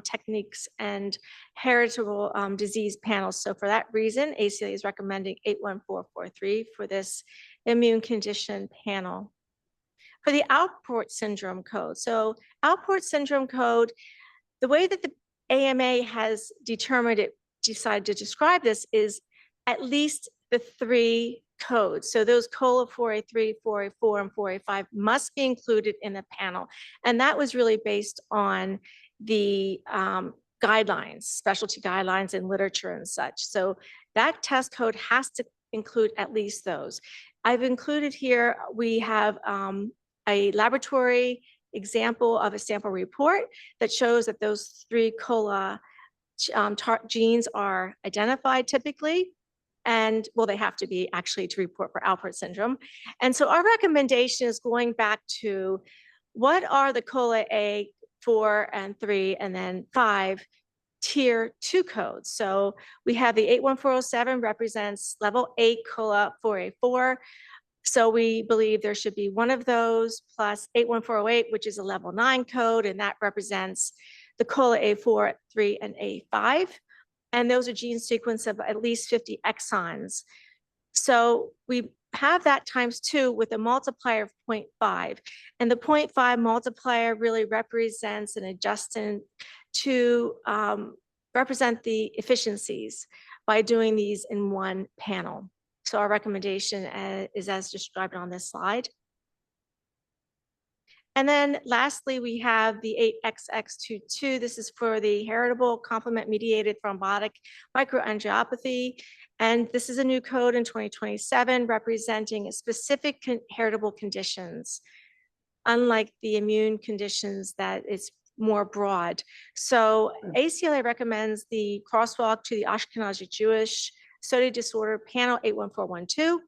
techniques and heritable disease panels. So for that reason, ACLA is recommending 81443 for this immune condition panel. For the Alport syndrome code. So Alport syndrome code, the way that the AMA has decided to describe this is at least the 3 codes. So those COLA 4A3, 4A4, and 4A5 must be included in the panel. And that was really based on the guidelines, specialty guidelines and literature and such. So that test code has to include at least those. I've included here, we have a laboratory example of a sample report that shows that those 3 COLA genes are identified typically. And well, they have to be actually to report for Alport syndrome. And so our recommendation is going back to what are the COLA A, 4 and 3, and then 5 tier 2 codes. So we have the 81407 represents level 8 COLA 4A4. So we believe there should be one of those plus 81408, which is a level 9 code, and that represents the COLA A4, 3, and A5. And those are gene sequence of at least 50 exons. So we have that times 2 with a multiplier of 0.5. And the 0.5 multiplier really represents an adjustment to represent the efficiencies by doing these in one panel. So our recommendation is as described on this slide. And then lastly, we have the 8XX22. This is for the heritable complement-mediated thrombotic microangiopathy. And this is a new code in 2027 representing specific heritable conditions, unlike the immune conditions that it's more broad. So ACLA recommends the crosswalk to the Ashkenazi Jewish study disorder panel 81412.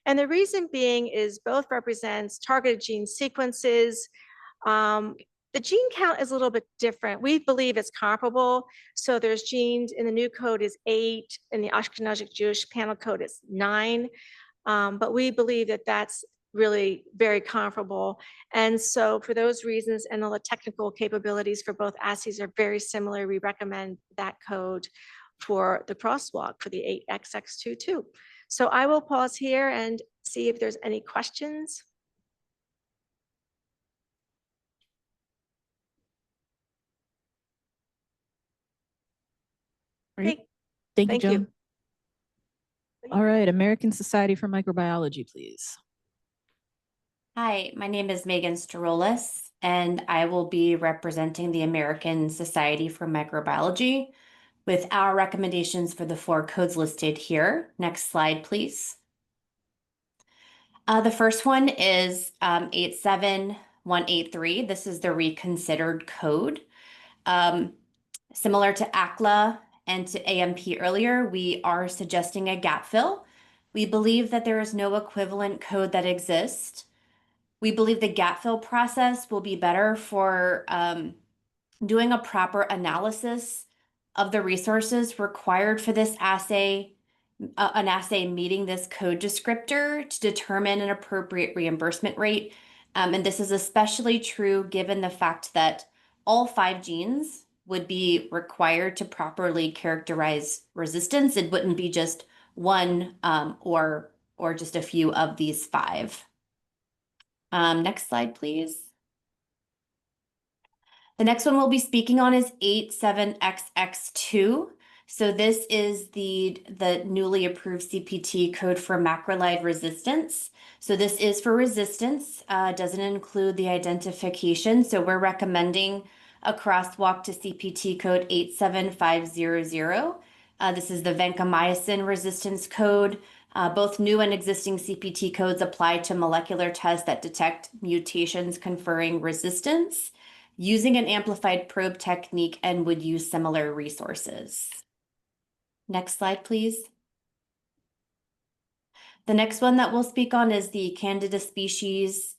And the reason being is both represents targeted gene sequences. The gene count is a little bit different. We believe it's comparable. So there's genes in the new code is 8, in the Ashkenazi Jewish panel code is 9. But we believe that that's really very comparable. And so for those reasons and all the technical capabilities for both assays are very similar, we recommend that code for the crosswalk for the 8XX22. So I will pause here and see if there's any questions. Great. Okay, Thank you, thank you. Joan. All right, American Society for Microbiology, please. Hi, my name is Megan Starolis, and I will be representing the American Society for Microbiology with our recommendations for the 4 codes listed here. Next slide, please. The first one is 87183. This is the reconsidered code. Similar to ACLA and to AMP earlier, we are suggesting a gap fill. We believe that there is no equivalent code that exists. We believe the gap fill process will be better for doing a proper analysis of the resources required for this assay, an assay meeting this code descriptor to determine an appropriate reimbursement rate. And this is especially true given the fact that all 5 genes would be required to properly characterize resistance. It wouldn't be just one or just a few of these 5. Next slide, please. The next one we'll be speaking on is 87XX2. So this is the newly approved CPT code for macrolide resistance. So this is for resistance, doesn't include the identification. So we're recommending a crosswalk to CPT code 87500. This is the vancomycin resistance code. Both new and existing CPT codes apply to molecular tests that detect mutations conferring resistance using an amplified probe technique and would use similar resources. Next slide, please. The next one that we'll speak on is the Candida species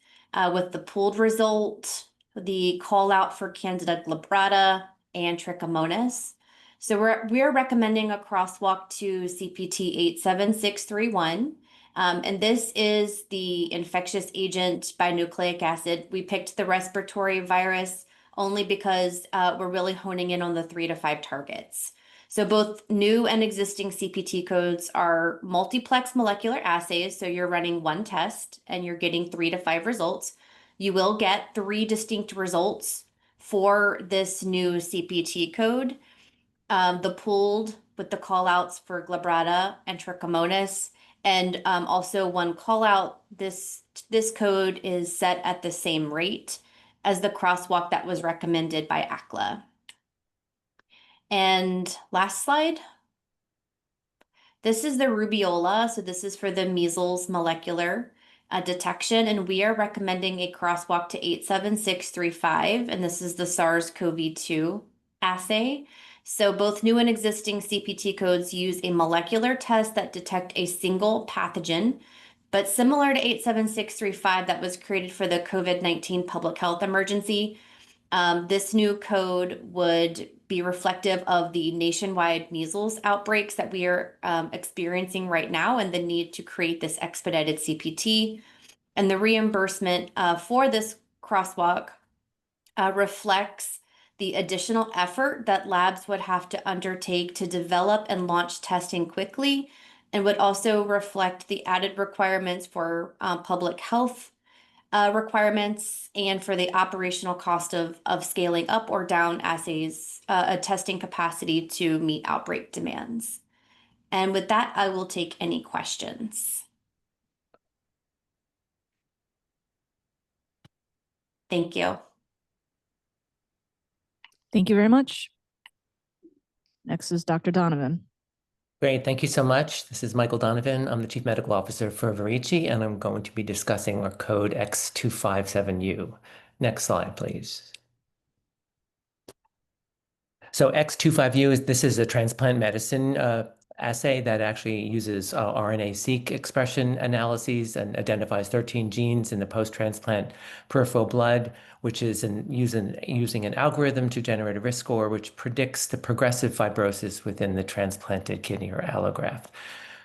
with the pooled result, the call out for Candida glabrata and Trichomonas. So we're recommending a crosswalk to CPT 87631. And this is the infectious agent binucleic acid. We picked the respiratory virus only because we're really honing in on the 3 to 5 targets. So both new and existing CPT codes are multiplex molecular assays. So you're running one test and you're getting 3 to 5 results. You will get 3 distinct results for this new CPT code. The pooled with the call outs for glabrata and Trichomonas, and also one call out. This code is set at the same rate as the crosswalk that was recommended by ACLA. And last slide. This is the rubeola. So this is for the measles molecular detection, and we are recommending a crosswalk to 87635, and this is the SARS-CoV-2 assay. So both new and existing CPT codes use a molecular test that detect a single pathogen, but similar to 87635 that was created for the COVID-19 public health emergency, this new code would be reflective of the nationwide measles outbreaks that we are experiencing right now and the need to create this expedited CPT. And the reimbursement for this crosswalk reflects the additional effort that labs would have to undertake to develop and launch testing quickly, and would also reflect the added requirements for public health requirements and for the operational cost of scaling up or down assays, a testing capacity to meet outbreak demands. And with that, I will take any questions. Thank you. Thank you very much. Next is Dr. Donovan. Great, thank you so much. This is Michael Donovan. I'm the Chief Medical Officer for Verici, and I'm going to be discussing our code X257U. Next slide, please. So X25U this is a transplant medicine assay that actually uses RNA-seq expression analyses and identifies 13 genes in the post-transplant peripheral blood, which is using an algorithm to generate a risk score, which predicts the progressive fibrosis within the transplanted kidney or allograft.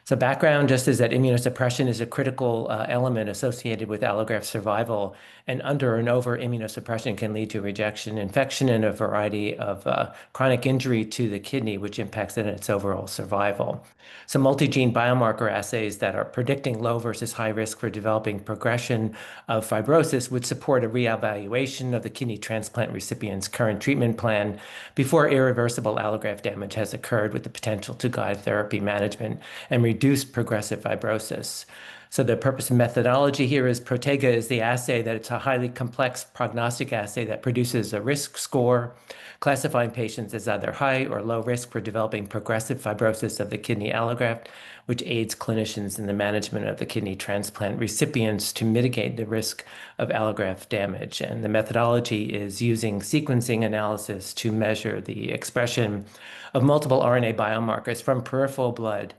So background just is that immunosuppression is a critical element associated with allograft survival, and under and over immunosuppression can lead to rejection, infection, and a variety of chronic injury to the kidney, which impacts its overall survival. So multi-gene biomarker assays that are predicting low versus high risk for developing progression of fibrosis would support a reevaluation of the kidney transplant recipient's current treatment plan before irreversible allograft damage has occurred, with the potential to guide therapy management and reduce progressive fibrosis. So the purpose and methodology here is Protega is the assay that it's a highly complex prognostic assay that produces a risk score, classifying patients as either high or low risk for developing progressive fibrosis of the kidney allograft, which aids clinicians in the management of the kidney transplant recipients to mitigate the risk of allograft damage. And the methodology is using sequencing analysis to measure the expression of multiple RNA biomarkers from peripheral blood,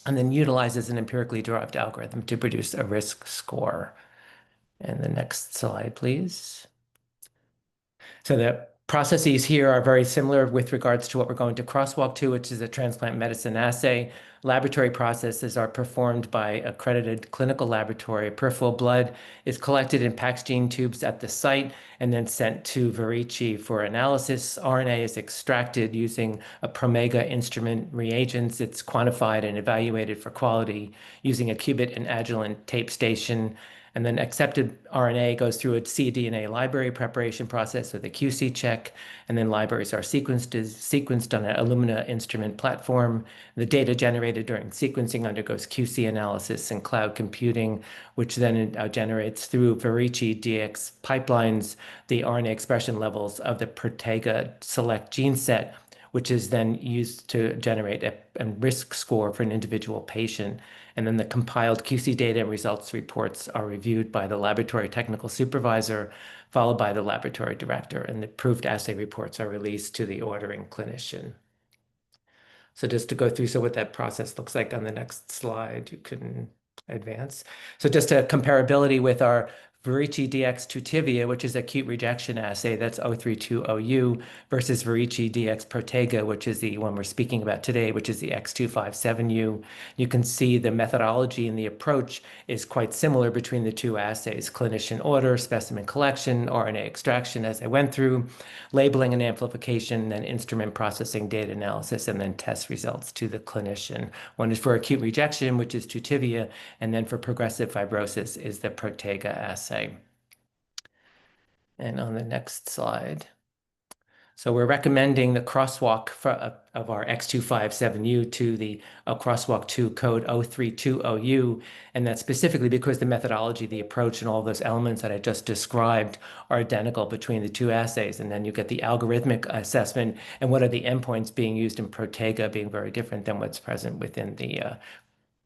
and then utilizes an empirically derived algorithm to produce a risk score. And the next slide, please. So the processes here are very similar with regards to what we're going to crosswalk to, which is a transplant medicine assay. Laboratory processes are performed by accredited clinical laboratory. Peripheral blood is collected in PAX-gene tubes at the site and then sent to Verici for analysis. RNA is extracted using a Promega instrument reagents. It's quantified and evaluated for quality using a qubit and Agilent tape station. And then accepted RNA goes through a cDNA library preparation process with a QC check, and then libraries are sequenced on an Illumina instrument platform. The data generated during sequencing undergoes QC analysis and cloud computing, which then generates through Verici DX pipelines the RNA expression levels of the Protega select gene set, which is then used to generate a risk score for an individual patient. And then the compiled QC data and results reports are reviewed by the laboratory technical supervisor, followed by the laboratory director, and the approved assay reports are released to the ordering clinician. So just to go through, so what that process looks like on the next slide, you can advance. So just a comparability with our Verici DX Tutivia, which is acute rejection assay, that's 032OU, versus Verici DX Protega, which is the one we're speaking about today, which is the X257U. You can see the methodology and the approach is quite similar between the two assays: clinician order, specimen collection, RNA extraction, as I went through, labeling and amplification, then instrument processing, data analysis, and then test results to the clinician. One is for acute rejection, which is Tutivia, and then for progressive fibrosis is the Protega assay. And on the next slide. So we're recommending the crosswalk of our X257U to the crosswalk to code 032OU, and that's specifically because the methodology, the approach, and all those elements that I just described are identical between the two assays. And then you get the algorithmic assessment and what are the endpoints being used in Protega being very different than what's present within the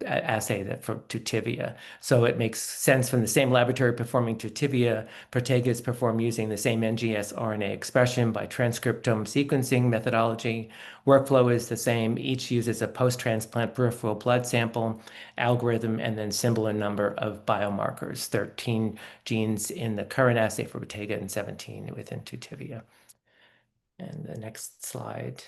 assay that for Tutivia. So it makes sense from the same laboratory performing Tutivia, Protega is performed using the same NGS RNA expression by transcriptome sequencing methodology. Workflow is the same. Each uses a post-transplant peripheral blood sample, algorithm, and then symbol and number of biomarkers, 13 genes in the current assay for Protega and 17 within Tutivia. And the next slide.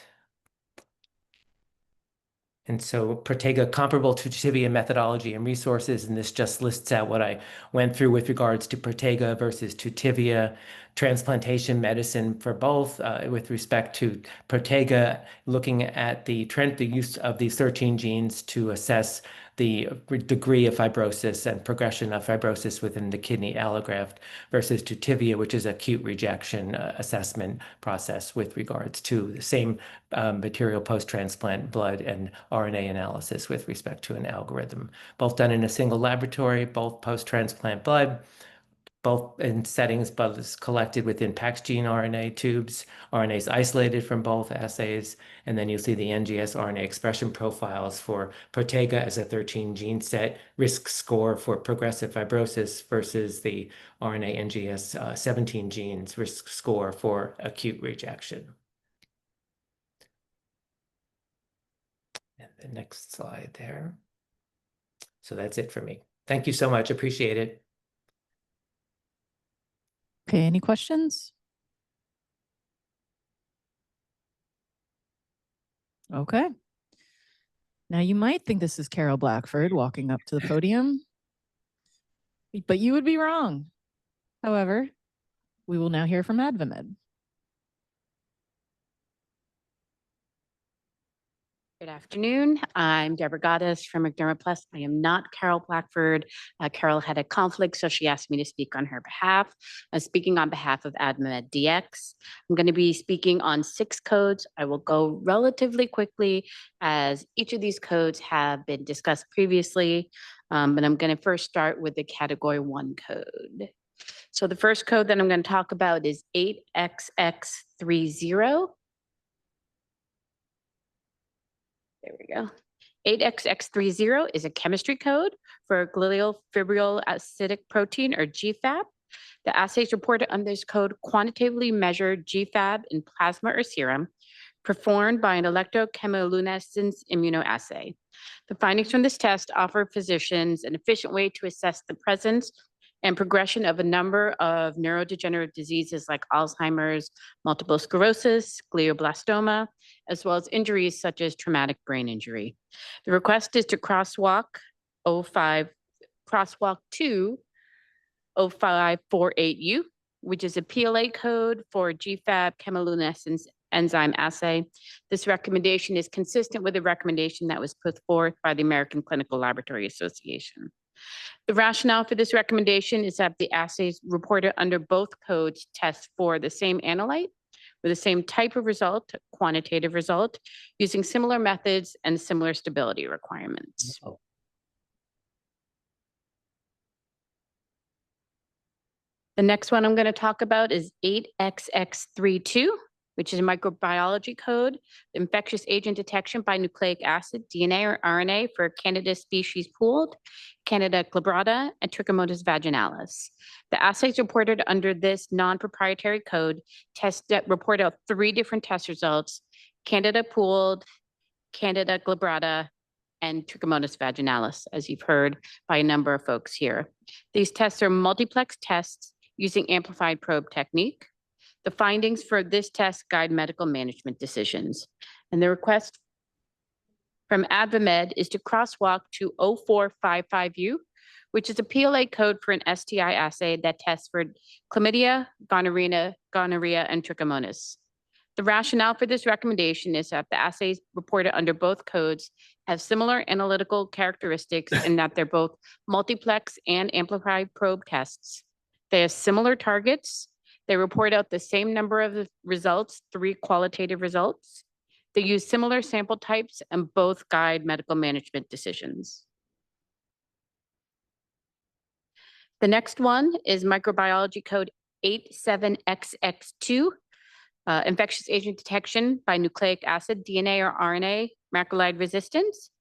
And so Protega comparable to Tutivia methodology and resources, and this just lists out what I went through with regards to Protega versus Tutivia, transplantation medicine for both. With respect to Protega, looking at the use of these 13 genes to assess the degree of fibrosis and progression of fibrosis within the kidney allograft versus Tutivia, which is acute rejection assessment process with regards to the same material post-transplant blood and RNA analysis with respect to an algorithm. Both done in a single laboratory, both post-transplant blood, both in settings, but is collected within PAX-gene RNA tubes. RNA is isolated from both assays, and then you'll see the NGS RNA expression profiles for Protega as a 13 gene set, risk score for progressive fibrosis versus the RNA NGS 17 genes risk score for acute rejection. And the next slide there. So that's it for me. Thank you so much. Appreciate it. Okay, any questions? Okay. Now you might think this is Carol Blackford walking up to the podium, but you would be wrong. However, we will now hear from AdvaMed. Good afternoon. I'm Deborah Goddess from McDermott Plus. I am not Carol Blackford. Carol had a conflict, so she asked me to speak on her behalf. I'm speaking on behalf of AdvaMed DX. I'm going to be speaking on 6 codes. I will go relatively quickly as each of these codes have been discussed previously, but I'm going to first start with the Category 1 code. So the first code that I'm going to talk about is 8XX30. There we go. 8XX30 is a chemistry code for glial fibril acidic protein, or GFAP. The assays reported under this code quantitatively measure GFAP in plasma or serum, performed by an electrochemiluminescence immunoassay. The findings from this test offer physicians an efficient way to assess the presence and progression of a number of neurodegenerative diseases like Alzheimer's, multiple sclerosis, glioblastoma, as well as injuries such as traumatic brain injury. The request is to crosswalk to 0548U, which is a PLA code for GFAP chemiluminescence enzyme assay. This recommendation is consistent with the recommendation that was put forth by the American Clinical Laboratory Association. The rationale for this recommendation is that the assays reported under both codes test for the same analyte with the same type of result, quantitative result, using similar methods and similar stability requirements. The next one I'm going to talk about is 8XX32, which is a microbiology code, infectious agent detection by nucleic acid, DNA or RNA for Candida species pooled, Candida glabrata, and Trichomonas vaginalis. The assays reported under this non-proprietary code report out 3 different test results: Candida pooled, Candida glabrata, and Trichomonas vaginalis, as you've heard by a number of folks here. These tests are multiplex tests using amplified probe technique. The findings for this test guide medical management decisions. And the request from AdvaMed is to crosswalk to 0455U, which is a PLA code for an STI assay that tests for chlamydia, gonorrhea, and trichomonas. The rationale for this recommendation is that the assays reported under both codes have similar analytical characteristics in that they're both multiplex and amplified probe tests. They have similar targets. They report out the same number of results, 3 qualitative results. They use similar sample types and both guide medical management decisions. The next one is microbiology code 87XX2, infectious agent detection by nucleic acid, DNA or RNA, macrolide resistance.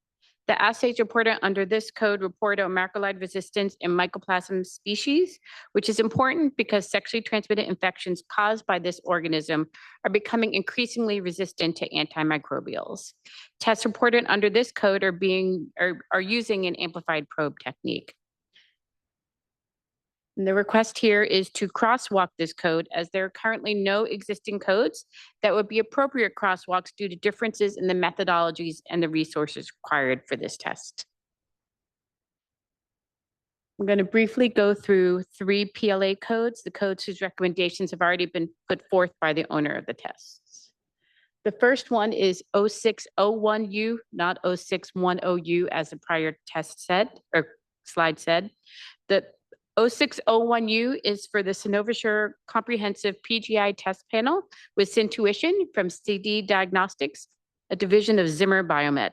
The assays reported under this code report on macrolide resistance in mycoplasma species, which is important because sexually transmitted infections caused by this organism are becoming increasingly resistant to antimicrobials. Tests reported under this code are using an amplified probe technique. And the request here is to crosswalk this code, as there are currently no existing codes that would be appropriate crosswalks due to differences in the methodologies and the resources required for this test. I'm going to briefly go through 3 PLA codes, the codes whose recommendations have already been put forth by the owner of the tests. The first one is 0601U, not 0610U as the prior test said, or slide said. The 0601U is for the Synovusure Comprehensive PGI Test Panel with Syntuition from CD Diagnostics, a division of Zimmer Biomet.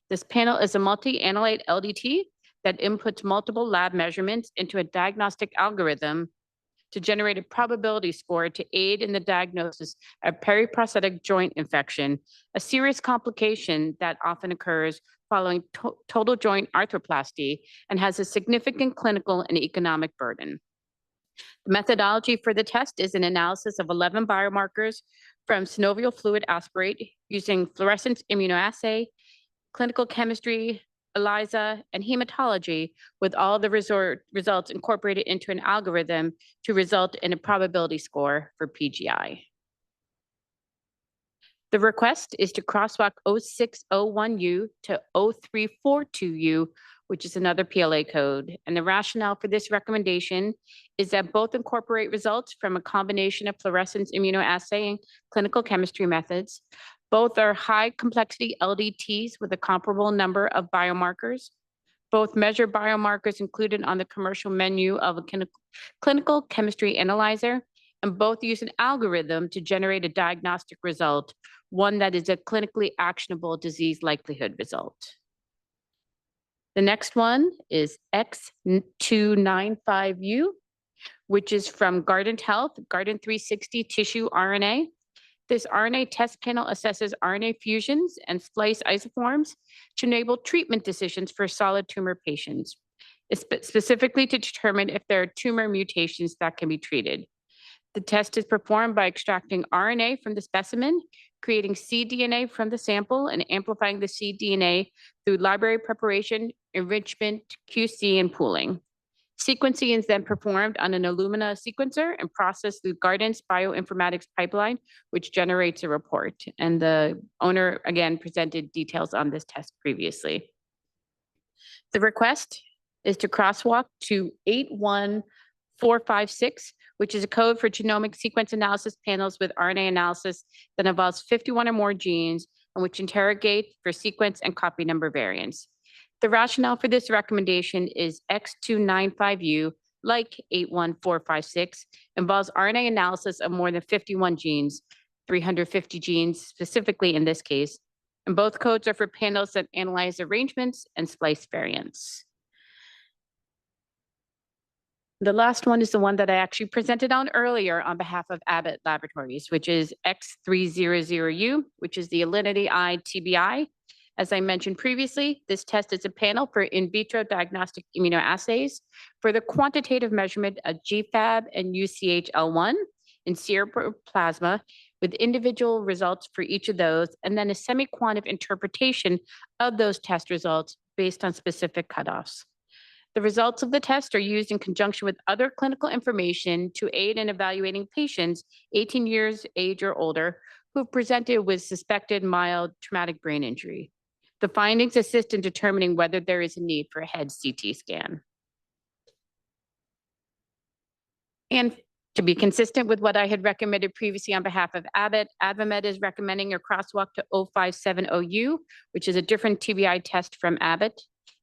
This panel is a multi-analyte LDT that inputs multiple lab measurements into a diagnostic algorithm to generate a probability score to aid in the diagnosis of periprosthetic joint infection, a serious complication that often occurs following total joint arthroplasty and has a significant clinical and economic burden. The methodology for the test is an analysis of 11 biomarkers from synovial fluid aspirate using fluorescence immunoassay, clinical chemistry, ELISA, and hematology, with all the results incorporated into an algorithm to result in a probability score for PGI. The request is to crosswalk 0601U to 0342U, which is another PLA code. And the rationale for this recommendation is that both incorporate results from a combination of fluorescence immunoassay and clinical chemistry methods. Both are high complexity LDTs with a comparable number of biomarkers. Both measure biomarkers included on the commercial menu of a clinical chemistry analyzer, and both use an algorithm to generate a diagnostic result, one that is a clinically actionable disease likelihood result. The next one is X295U, which is from Guardant Health, Guardant 360 tissue RNA. This RNA test panel assesses RNA fusions and splice isoforms to enable treatment decisions for solid tumor patients, specifically to determine if there are tumor mutations that can be treated. The test is performed by extracting RNA from the specimen, creating cDNA from the sample, and amplifying the cDNA through library preparation, enrichment, QC, and pooling. Sequencing is then performed on an Illumina sequencer and processed through Guardant's bioinformatics pipeline, which generates a report. And the owner, again, presented details on this test previously. The request is to crosswalk to 81456, which is a code for genomic sequence analysis panels with RNA analysis that involves 51 or more genes and which interrogate for sequence and copy number variants. The rationale for this recommendation is X295U, like 81456, involves RNA analysis of more than 51 genes, 350 genes specifically in this case, and both codes are for panels that analyze arrangements and splice variants. The last one is the one that I actually presented on earlier on behalf of Abbott Laboratories, which is X300U, which is the Alinity I TBI. As I mentioned previously, this test is a panel for in vitro diagnostic immunoassays for the quantitative measurement of GFAB and UCHL1 in serum plasma, with individual results for each of those, and then a semi-quantitative interpretation of those test results based on specific cutoffs. The results of the test are used in conjunction with other clinical information to aid in evaluating patients 18 years age or older who have presented with suspected mild traumatic brain injury. The findings assist in determining whether there is a need for a head CT scan. And to be consistent with what I had recommended previously on behalf of Abbott, AdvaMed is recommending a crosswalk to 0570U, which is a different TBI test from Abbott.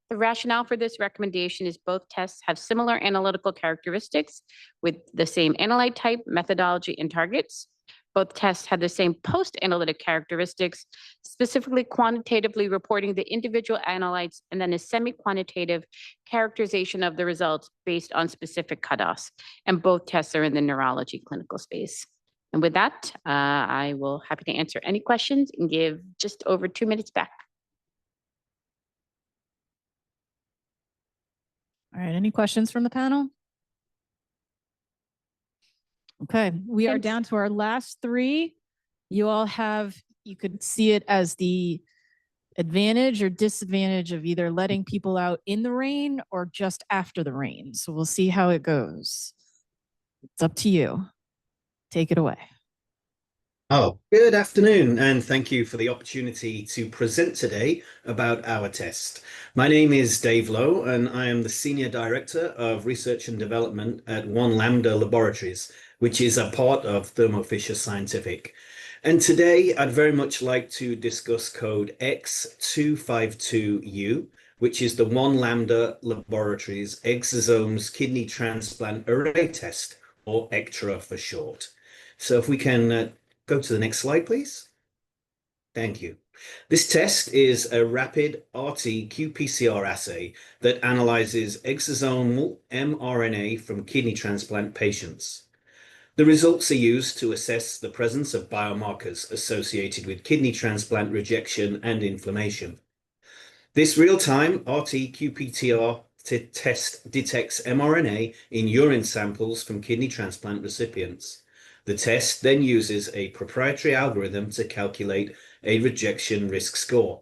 The rationale for this recommendation is both tests have similar analytical characteristics with the same analyte type, methodology, and targets. Both tests have the same post-analytic characteristics, specifically quantitatively reporting the individual analytes and then a semi-quantitative characterization of the results based on specific cutoffs. And both tests are in the neurology clinical space. And with that, I will happy to answer any questions and give just over 2 minutes back. All right, any questions from the panel? Okay, we are down to our last three. You all have, you could see it as the advantage or disadvantage of either letting people out in the rain or just after the rain. So we'll see how it goes. It's up to you. Take it away. Oh, good afternoon, and thank you for the opportunity to present today about our test. My name is Dave Lowe, and I am the Senior Director of Research and Development at One Lambda Laboratories, which is a part of Thermo Fisher Scientific. And today, I'd very much like to discuss code X252U, which is the One Lambda Laboratories Exosomes Kidney Transplant Array Test, or ECTRA for short. So if we can go to the next slide, please. Thank you. This test is a rapid RT-qPCR assay that analyzes exosomal mRNA from kidney transplant patients. The results are used to assess the presence of biomarkers associated with kidney transplant rejection and inflammation. This real-time RT-qPCR test detects mRNA in urine samples from kidney transplant recipients. The test then uses a proprietary algorithm to calculate a rejection risk score.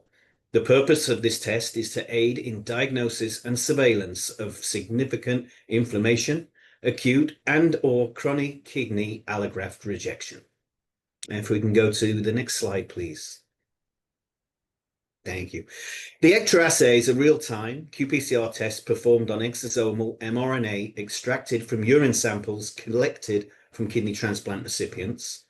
The purpose of this test is to aid in diagnosis and surveillance of significant inflammation, acute and/or chronic kidney allograft rejection. And if we can go to the next slide, please. Thank you. The ECTRA assay is a real-time qPCR test performed on exosomal mRNA extracted from urine samples collected from kidney transplant recipients.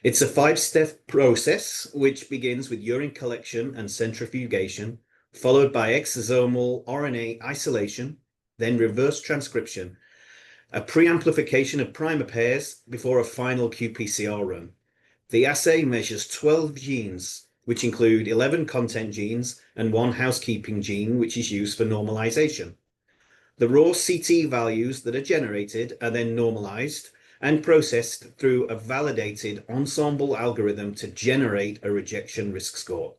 It's a 5-step process, which begins with urine collection and centrifugation, followed by exosomal RNA isolation, then reverse transcription, a preamplification of primer pairs before a final qPCR run. The assay measures 12 genes, which include 11 content genes and 1 housekeeping gene, which is used for normalization. The raw CT values that are generated are then normalized and processed through a validated ensemble algorithm to generate a rejection risk score.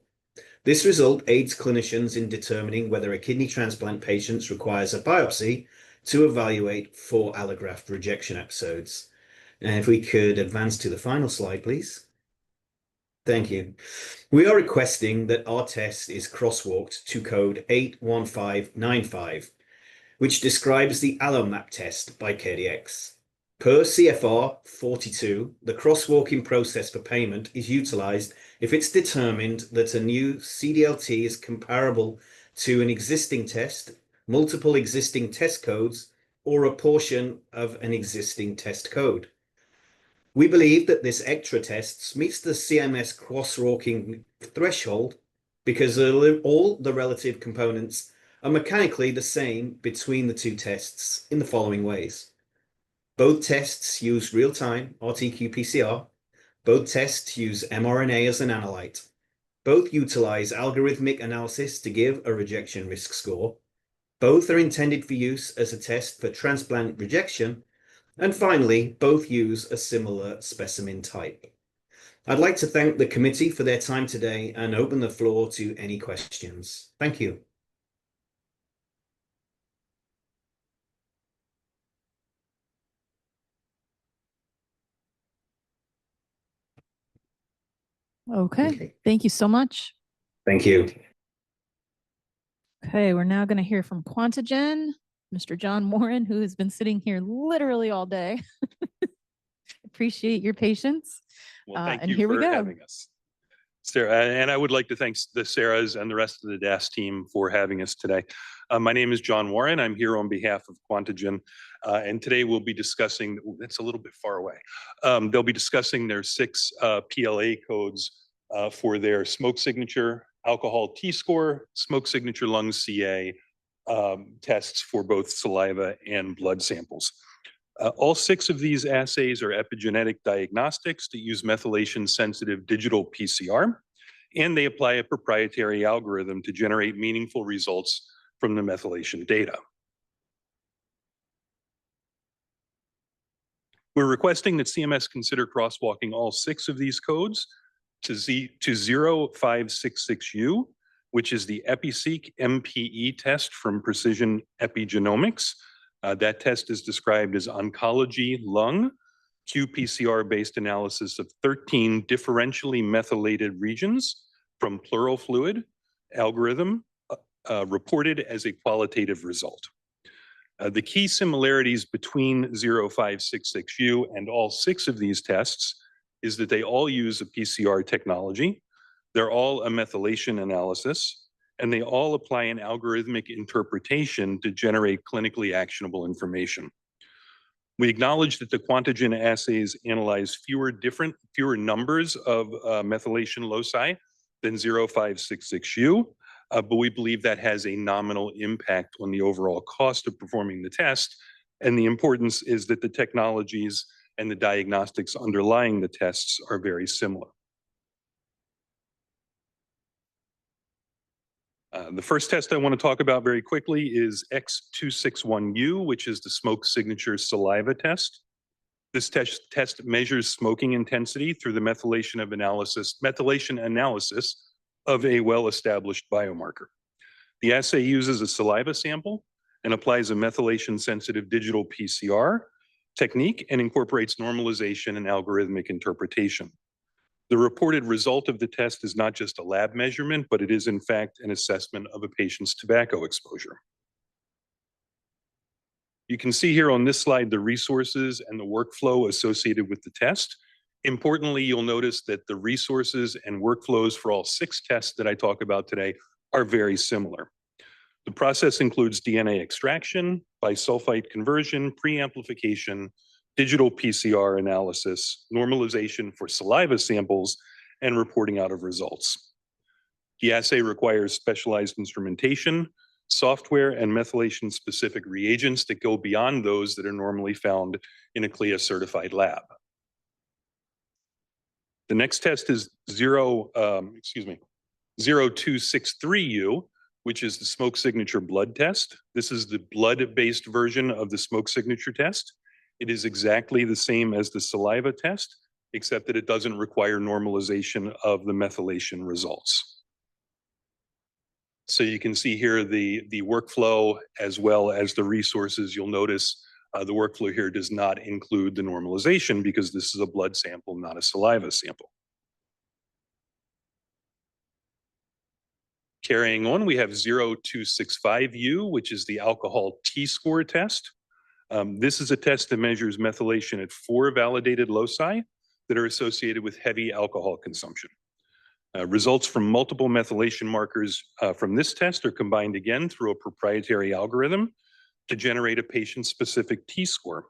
This result aids clinicians in determining whether a kidney transplant patient requires a biopsy to evaluate for allograft rejection episodes. And if we could advance to the final slide, please. Thank you. We are requesting that our test is crosswalked to code 81595, which describes the AlloMap test by CareDx. Per CFR 42, the crosswalking process for payment is utilized if it's determined that a new CDLT is comparable to an existing test, multiple existing test codes, or a portion of an existing test code. We believe that this ECTRA test meets the CMS crosswalking threshold because all the relative components are mechanically the same between the two tests in the following ways. Both tests use real-time RT-qPCR. Both tests use mRNA as an analyte. Both utilize algorithmic analysis to give a rejection risk score. Both are intended for use as a test for transplant rejection. And finally, both use a similar specimen type. I'd like to thank the committee for their time today and open the floor to any questions. Thank you. Okay, thank you so much. Thank you. Okay, we're now going to hear from Quantigen, Mr. John Moran, who has been sitting here literally all day. Appreciate your patience. Well, thank and you here we for go. having us, Sarah. And I would like to thank the Sarahs and the rest of the DAS team for having us today. My name is John Warren. I'm here on behalf of Quantigen. And today we'll be discussing, that's a little bit far away. They'll be discussing their 6 PLA codes for their smoke signature, alcohol T-score, smoke signature lung CA tests for both saliva and blood samples. All 6 of these assays are epigenetic diagnostics that use methylation-sensitive digital PCR, and they apply a proprietary algorithm to generate meaningful results from the methylation data. We're requesting that CMS consider crosswalking all 6 of these codes to 0566U, which is the EpiSeq MPE test from Precision Epigenomics. That test is described as oncology lung, qPCR-based analysis of 13 differentially methylated regions from pleural fluid algorithm reported as a qualitative result. The key similarities between 0566U and all 6 of these tests is that they all use a PCR technology, they're all a methylation analysis, and they all apply an algorithmic interpretation to generate clinically actionable information. We acknowledge that the Quantigen assays analyze fewer numbers of methylation loci than 0566U, but we believe that has a nominal impact on the overall cost of performing the test. And the importance is that the technologies and the diagnostics underlying the tests are very similar. The first test I want to talk about very quickly is X261U, which is the smoke signature saliva test. This test measures smoking intensity through the methylation analysis of a well-established biomarker. The assay uses a saliva sample and applies a methylation-sensitive digital PCR technique and incorporates normalization and algorithmic interpretation. The reported result of the test is not just a lab measurement, but it is in fact an assessment of a patient's tobacco exposure. You can see here on this slide the resources and the workflow associated with the test. Importantly, you'll notice that the resources and workflows for all 6 tests that I talk about today are very similar. The process includes DNA extraction, bisulfite conversion, preamplification, digital PCR analysis, normalization for saliva samples, and reporting out of results. The assay requires specialized instrumentation, software, and methylation-specific reagents that go beyond those that are normally found in a CLIA-certified lab. The next test is 0263U, which is the smoke signature blood test. This is the blood-based version of the smoke signature test. It is exactly the same as the saliva test, except that it doesn't require normalization of the methylation results. So you can see here the workflow as well as the resources. You'll notice the workflow here does not include the normalization because this is a blood sample, not a saliva sample. Carrying on, we have 0265U, which is the alcohol T-score test. This is a test that measures methylation at 4 validated loci that are associated with heavy alcohol consumption. Results from multiple methylation markers from this test are combined again through a proprietary algorithm to generate a patient-specific T-score.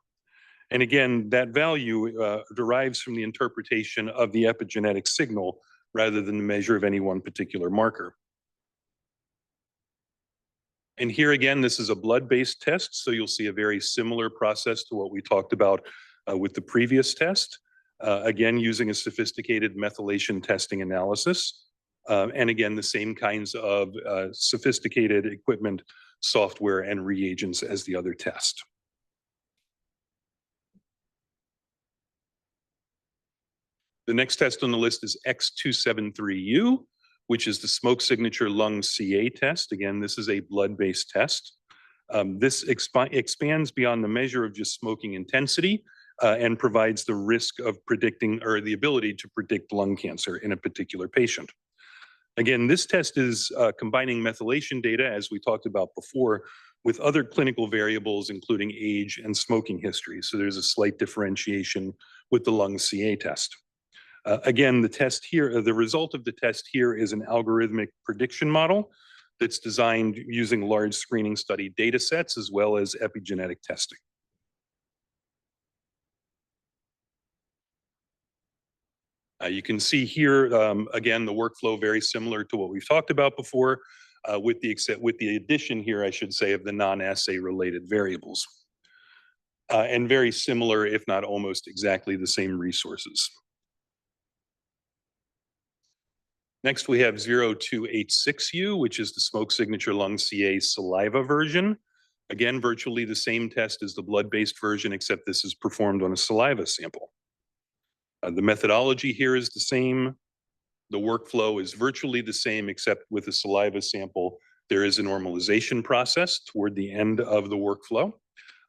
And again, that value derives from the interpretation of the epigenetic signal rather than the measure of any one particular marker. And here again, this is a blood-based test, so you'll see a very similar process to what we talked about with the previous test. Again, using a sophisticated methylation testing analysis. And again, the same kinds of sophisticated equipment, software, and reagents as the other test. The next test on the list is X273U, which is the smoke signature lung CA test. Again, this is a blood-based test. This expands beyond the measure of just smoking intensity and provides the risk of predicting or the ability to predict lung cancer in a particular patient. Again, this test is combining methylation data, as we talked about before, with other clinical variables, including age and smoking history. So there's a slight differentiation with the lung CA test. Again, the test here, the result of the test here is an algorithmic prediction model that's designed using large screening study data sets as well as epigenetic testing. You can see here, again, the workflow very similar to what we've talked about before, with the addition here, I should say, of the non-assay related variables. And very similar, if not almost exactly the same resources. Next, we have 0286U, which is the smoke signature lung CA saliva version. Again, virtually the same test as the blood-based version, except this is performed on a saliva sample. The methodology here is the same. The workflow is virtually the same, except with a saliva sample, there is a normalization process toward the end of the workflow.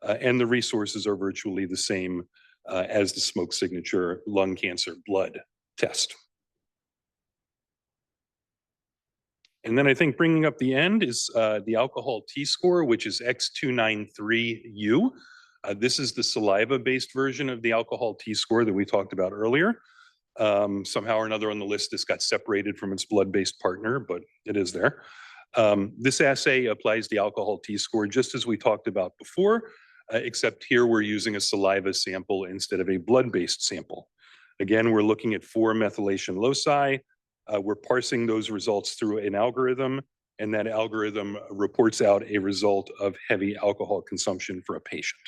And the resources are virtually the same as the smoke signature lung cancer blood test. And then I think bringing up the end is the alcohol T-score, which is X293U. This is the saliva-based version of the alcohol T-score that we talked about earlier. Somehow or another on the list, this got separated from its blood-based partner, but it is there. This assay applies the alcohol T-score just as we talked about before, except here we're using a saliva sample instead of a blood-based sample. Again, we're looking at 4 methylation loci. We're parsing those results through an algorithm, and that algorithm reports out a result of heavy alcohol consumption for a patient.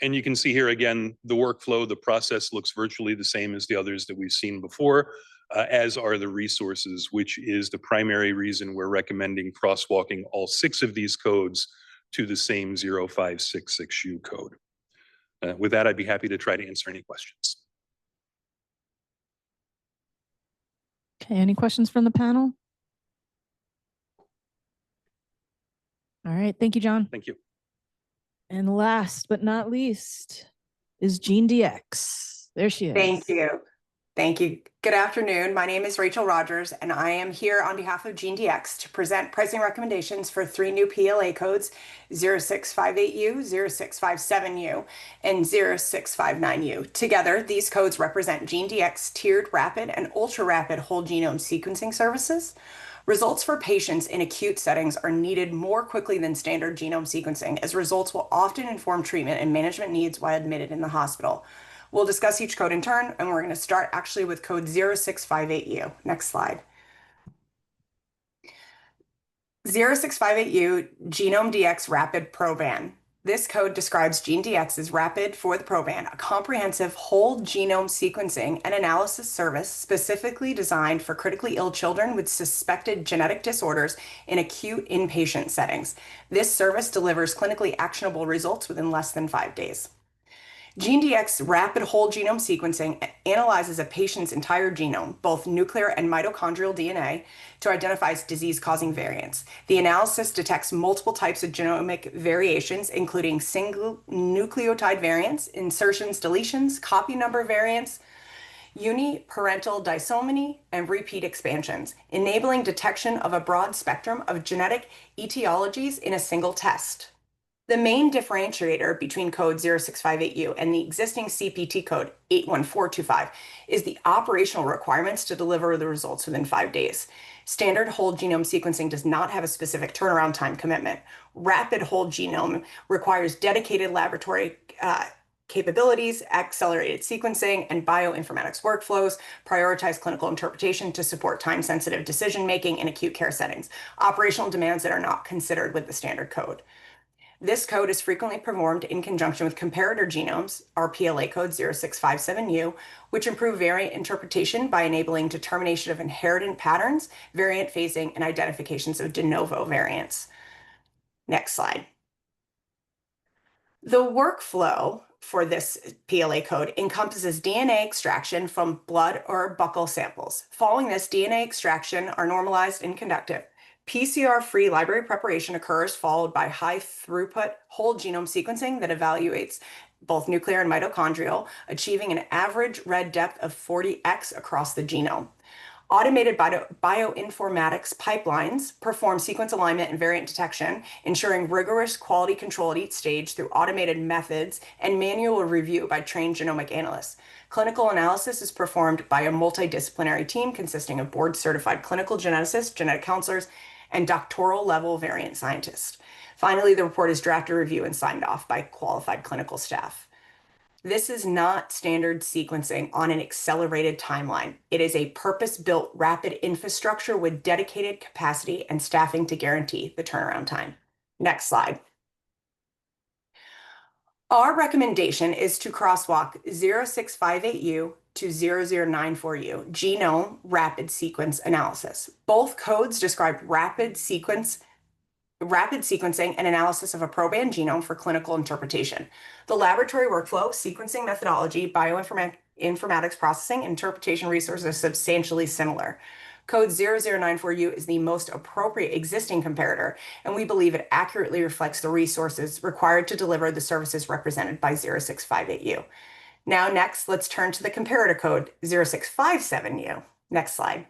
And you can see here again, the workflow, the process looks virtually the same as the others that we've seen before, as are the resources, which is the primary reason we're recommending crosswalking all 6 of these codes to the same 0566U code. With that, I'd be happy to try to answer any questions. Okay, any questions from the panel? All right, thank you, John. Thank you. And last but not least, is GeneDx. There she is. Thank you. Thank you. Good afternoon. My name is Rachel Rogers, and I am here on behalf of GeneDx to present pricing recommendations for 3 new PLA codes, 0658U, 0657U, and 0659U. Together, these codes represent GeneDx tiered rapid and ultra-rapid whole genome sequencing services. Results for patients in acute settings are needed more quickly than standard genome sequencing, as results will often inform treatment and management needs while admitted in the hospital. We'll discuss each code in turn, and we're going to start actually with code 0658U. Next slide. 0658U GenomeDx Rapid Proban. This code describes GeneDx's Rapid for the Proban, a comprehensive whole genome sequencing and analysis service specifically designed for critically ill children with suspected genetic disorders in acute inpatient settings. This service delivers clinically actionable results within less than 5 days. GeneDx Rapid Whole Genome Sequencing analyzes a patient's entire genome, both nuclear and mitochondrial DNA, to identify disease-causing variants. The analysis detects multiple types of genomic variations, including single nucleotide variants, insertions, deletions, copy number variants, uniparental disomy, and repeat expansions, enabling detection of a broad spectrum of genetic etiologies in a single test. The main differentiator between code 0658U and the existing CPT code 81425 is the operational requirements to deliver the results within 5 days. Standard whole genome sequencing does not have a specific turnaround time commitment. Rapid whole genome requires dedicated laboratory capabilities, accelerated sequencing, and bioinformatics workflows, prioritize clinical interpretation to support time-sensitive decision-making in acute care settings, operational demands that are not considered with the standard code. This code is frequently performed in conjunction with comparator genomes, our PLA code 0657U, which improve variant interpretation by enabling determination of inherited patterns, variant phasing, and identifications of de novo variants. Next slide. The workflow for this PLA code encompasses DNA extraction from blood or buccal samples. Following this, DNA extraction are normalized and conductive. PCR-free library preparation occurs, followed by high-throughput whole genome sequencing that evaluates both nuclear and mitochondrial, achieving an average read depth of 40x across the genome. Automated bioinformatics pipelines perform sequence alignment and variant detection, ensuring rigorous quality control at each stage through automated methods and manual review by trained genomic analysts. Clinical analysis is performed by a multidisciplinary team consisting of board-certified clinical geneticists, genetic counselors, and doctoral-level variant scientists. Finally, the report is drafted, reviewed, and signed off by qualified clinical staff. This is not standard sequencing on an accelerated timeline. It is a purpose-built rapid infrastructure with dedicated capacity and staffing to guarantee the turnaround time. Next slide. Our recommendation is to crosswalk 0658U to 0094U, genome rapid sequence analysis. Both codes describe rapid sequencing and analysis of a proband genome for clinical interpretation. The laboratory workflow, sequencing methodology, bioinformatics processing, and interpretation resources are substantially similar. Code 0094U is the most appropriate existing comparator, and we believe it accurately reflects the resources required to deliver the services represented by 0658U. Now, next, let's turn to the comparator code 0657U. Next slide.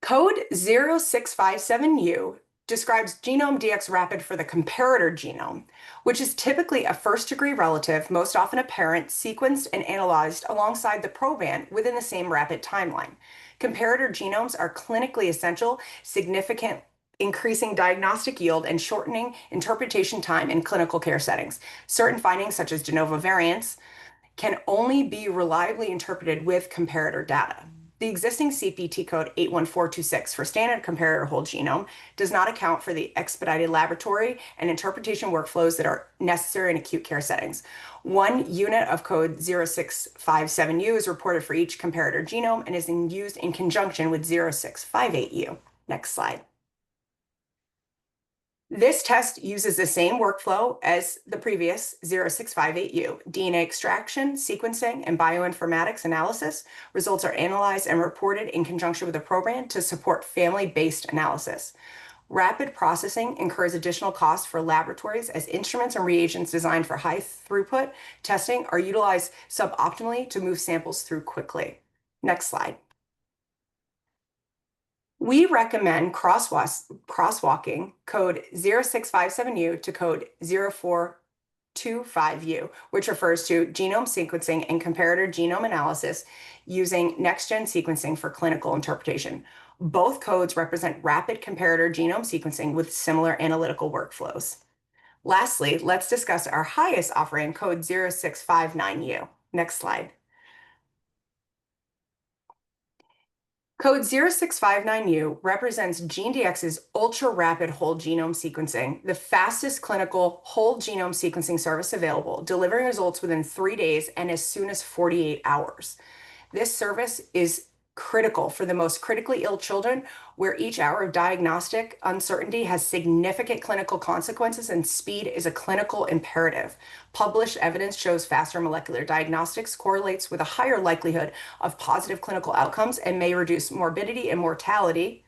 Code 0657U describes GenomeDx Rapid for the comparator genome, which is typically a first-degree relative, most often a parent, sequenced and analyzed alongside the proband within the same rapid timeline. Comparator genomes are clinically essential, significant increasing diagnostic yield and shortening interpretation time in clinical care settings. Certain findings, such as de novo variants, can only be reliably interpreted with comparator data. The existing CPT code 81426 for standard comparator whole genome does not account for the expedited laboratory and interpretation workflows that are necessary in acute care settings. 1 unit of code 0657U is reported for each comparator genome and is used in conjunction with 0658U. Next slide. This test uses the same workflow as the previous 0658U. DNA extraction, sequencing, and bioinformatics analysis. Results are analyzed and reported in conjunction with the proband to support family-based analysis. Rapid processing incurs additional costs for laboratories as instruments and reagents designed for high throughput testing are utilized suboptimally to move samples through quickly. Next slide. We recommend crosswalking code 0657U to code 0425U, which refers to genome sequencing and comparator genome analysis using next-gen sequencing for clinical interpretation. Both codes represent rapid comparator genome sequencing with similar analytical workflows. Lastly, let's discuss our highest offering, code 0659U. Next slide. Code 0659U represents GeneDx's ultra-rapid whole genome sequencing, the fastest clinical whole genome sequencing service available, delivering results within 3 days and as soon as 48 hours. This service is critical for the most critically ill children, where each hour of diagnostic uncertainty has significant clinical consequences and speed is a clinical imperative. Published evidence shows faster molecular diagnostics correlates with a higher likelihood of positive clinical outcomes and may reduce morbidity and mortality,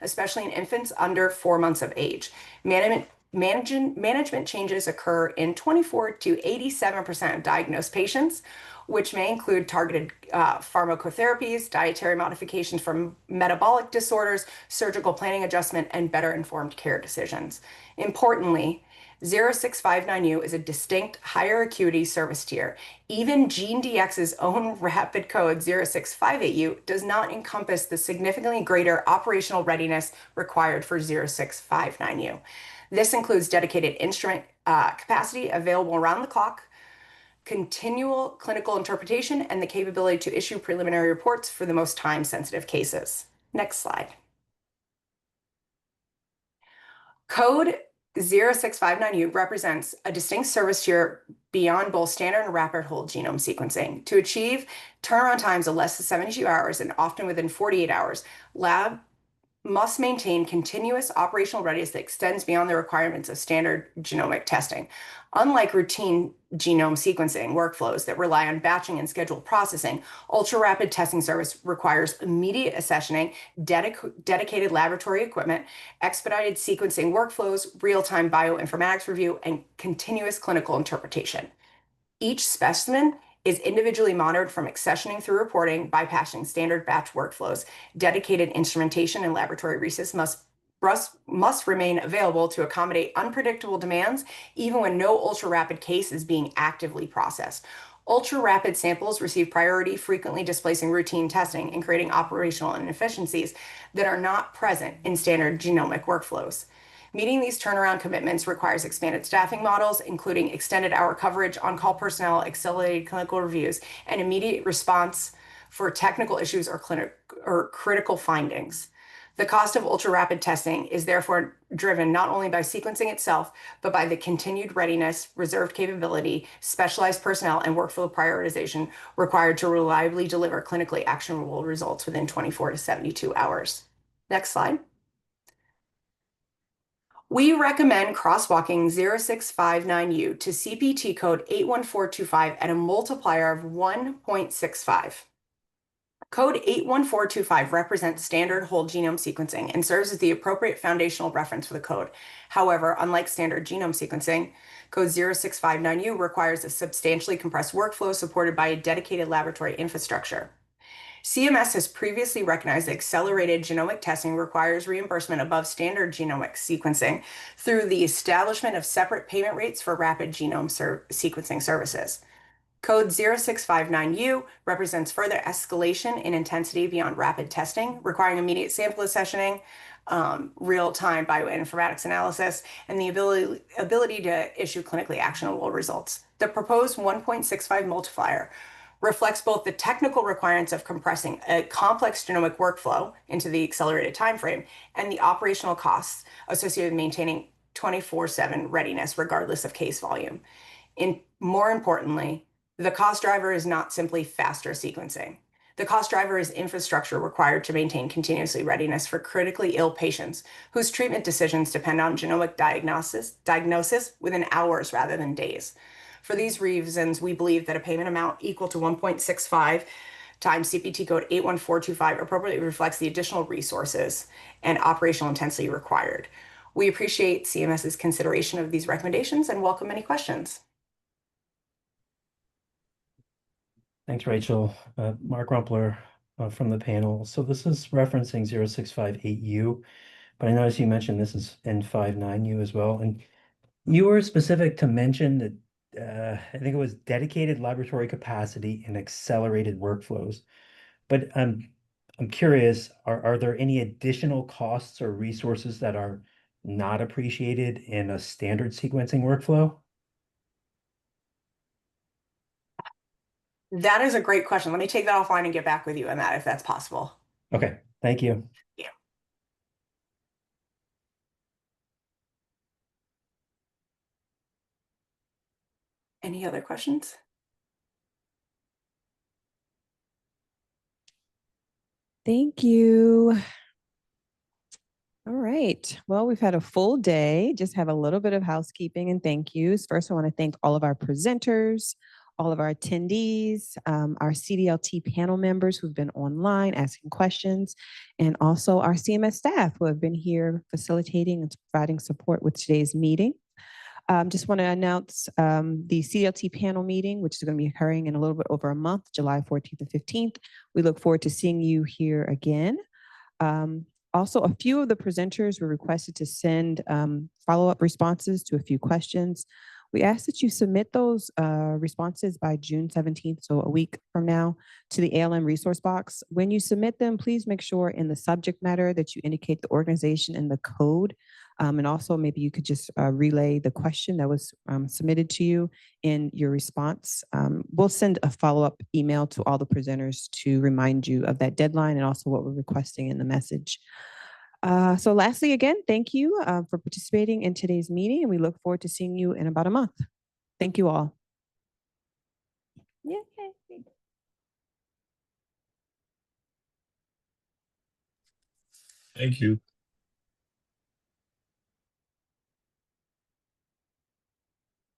especially in infants under 4 months of age. Management changes occur in 24 to 87% of diagnosed patients, which may include targeted pharmacotherapies, dietary modifications for metabolic disorders, surgical planning adjustment, and better informed care decisions. Importantly, 0659U is a distinct higher acuity service tier. Even GeneDx's own rapid code 0658U does not encompass the significantly greater operational readiness required for 0659U. This includes dedicated instrument capacity available around the clock, continual clinical interpretation, and the capability to issue preliminary reports for the most time-sensitive cases. Next slide. Code 0659U represents a distinct service tier beyond both standard and rapid whole genome sequencing. To achieve turnaround times of less than 72 hours and often within 48 hours, lab must maintain continuous operational readiness that extends beyond the requirements of standard genomic testing. Unlike routine genome sequencing workflows that rely on batching and scheduled processing, ultra-rapid testing service requires immediate accessioning, dedicated laboratory equipment, expedited sequencing workflows, real-time bioinformatics review, and continuous clinical interpretation. Each specimen is individually monitored from accessioning through reporting, bypassing standard batch workflows. Dedicated instrumentation and laboratory resources must remain available to accommodate unpredictable demands, even when no ultra-rapid case is being actively processed. Ultra-rapid samples receive priority, frequently displacing routine testing and creating operational inefficiencies that are not present in standard genomic workflows. Meeting these turnaround commitments requires expanded staffing models, including extended hour coverage, on-call personnel, accelerated clinical reviews, and immediate response for technical issues or critical findings. The cost of ultra-rapid testing is therefore driven not only by sequencing itself, but by the continued readiness, reserved capability, specialized personnel, and workflow prioritization required to reliably deliver clinically actionable results within 24 to 72 hours. Next slide. We recommend crosswalking 0659U to CPT code 81425 at a multiplier of 1.65. Code 81425 represents standard whole genome sequencing and serves as the appropriate foundational reference for the code. However, unlike standard genome sequencing, code 0659U requires a substantially compressed workflow supported by a dedicated laboratory infrastructure. CMS has previously recognized that accelerated genomic testing requires reimbursement above standard genomic sequencing through the establishment of separate payment rates for rapid genome sequencing services. Code 0659U represents further escalation in intensity beyond rapid testing, requiring immediate sample accessioning, real-time bioinformatics analysis, and the ability to issue clinically actionable results. The proposed 1.65 multiplier reflects both the technical requirements of compressing a complex genomic workflow into the accelerated timeframe and the operational costs associated with maintaining 24/7 readiness regardless of case volume. More importantly, the cost driver is not simply faster sequencing. The cost driver is infrastructure required to maintain continuously readiness for critically ill patients whose treatment decisions depend on genomic diagnosis within hours rather than days. For these reasons, we believe that a payment amount equal to 1.65 times CPT code 81425 appropriately reflects the additional resources and operational intensity required. We appreciate CMS's consideration of these recommendations and welcome any questions. Thanks, Rachel. Mark Rumpler from the panel. So this is referencing 0658U, but I noticed you mentioned this is N59U as well. And you were specific to mention that I think it was dedicated laboratory capacity and accelerated workflows. But I'm curious, are there any additional costs or resources that are not appreciated in a standard sequencing workflow? That is a great question. Let me take that offline and get back with you on that if that's possible. Okay, thank you. Yeah. Any other questions? Thank you. All right. Well, we've had a full day. Just have a little bit of housekeeping and thank yous. First, I want to thank all of our presenters, all of our attendees, our CDLT panel members who've been online asking questions, and also our CMS staff who have been here facilitating and providing support with today's meeting. Just want to announce the CLT panel meeting, which is going to be occurring in a little bit over a month, July 14th and 15th. We look forward to seeing you here again. Also, a few of the presenters were requested to send follow-up responses to a few questions. We ask that you submit those responses by June 17th, so a week from now, to the ALM resource box. When you submit them, please make sure in the subject matter that you indicate the organization and the code. And also maybe you could just relay the question that was submitted to you in your response. We'll send a follow-up email to all the presenters to remind you of that deadline and also what we're requesting in the message. So lastly, again, thank you for participating in today's meeting, and we look forward to seeing you in about a month. Thank you all. Yay. Thank you.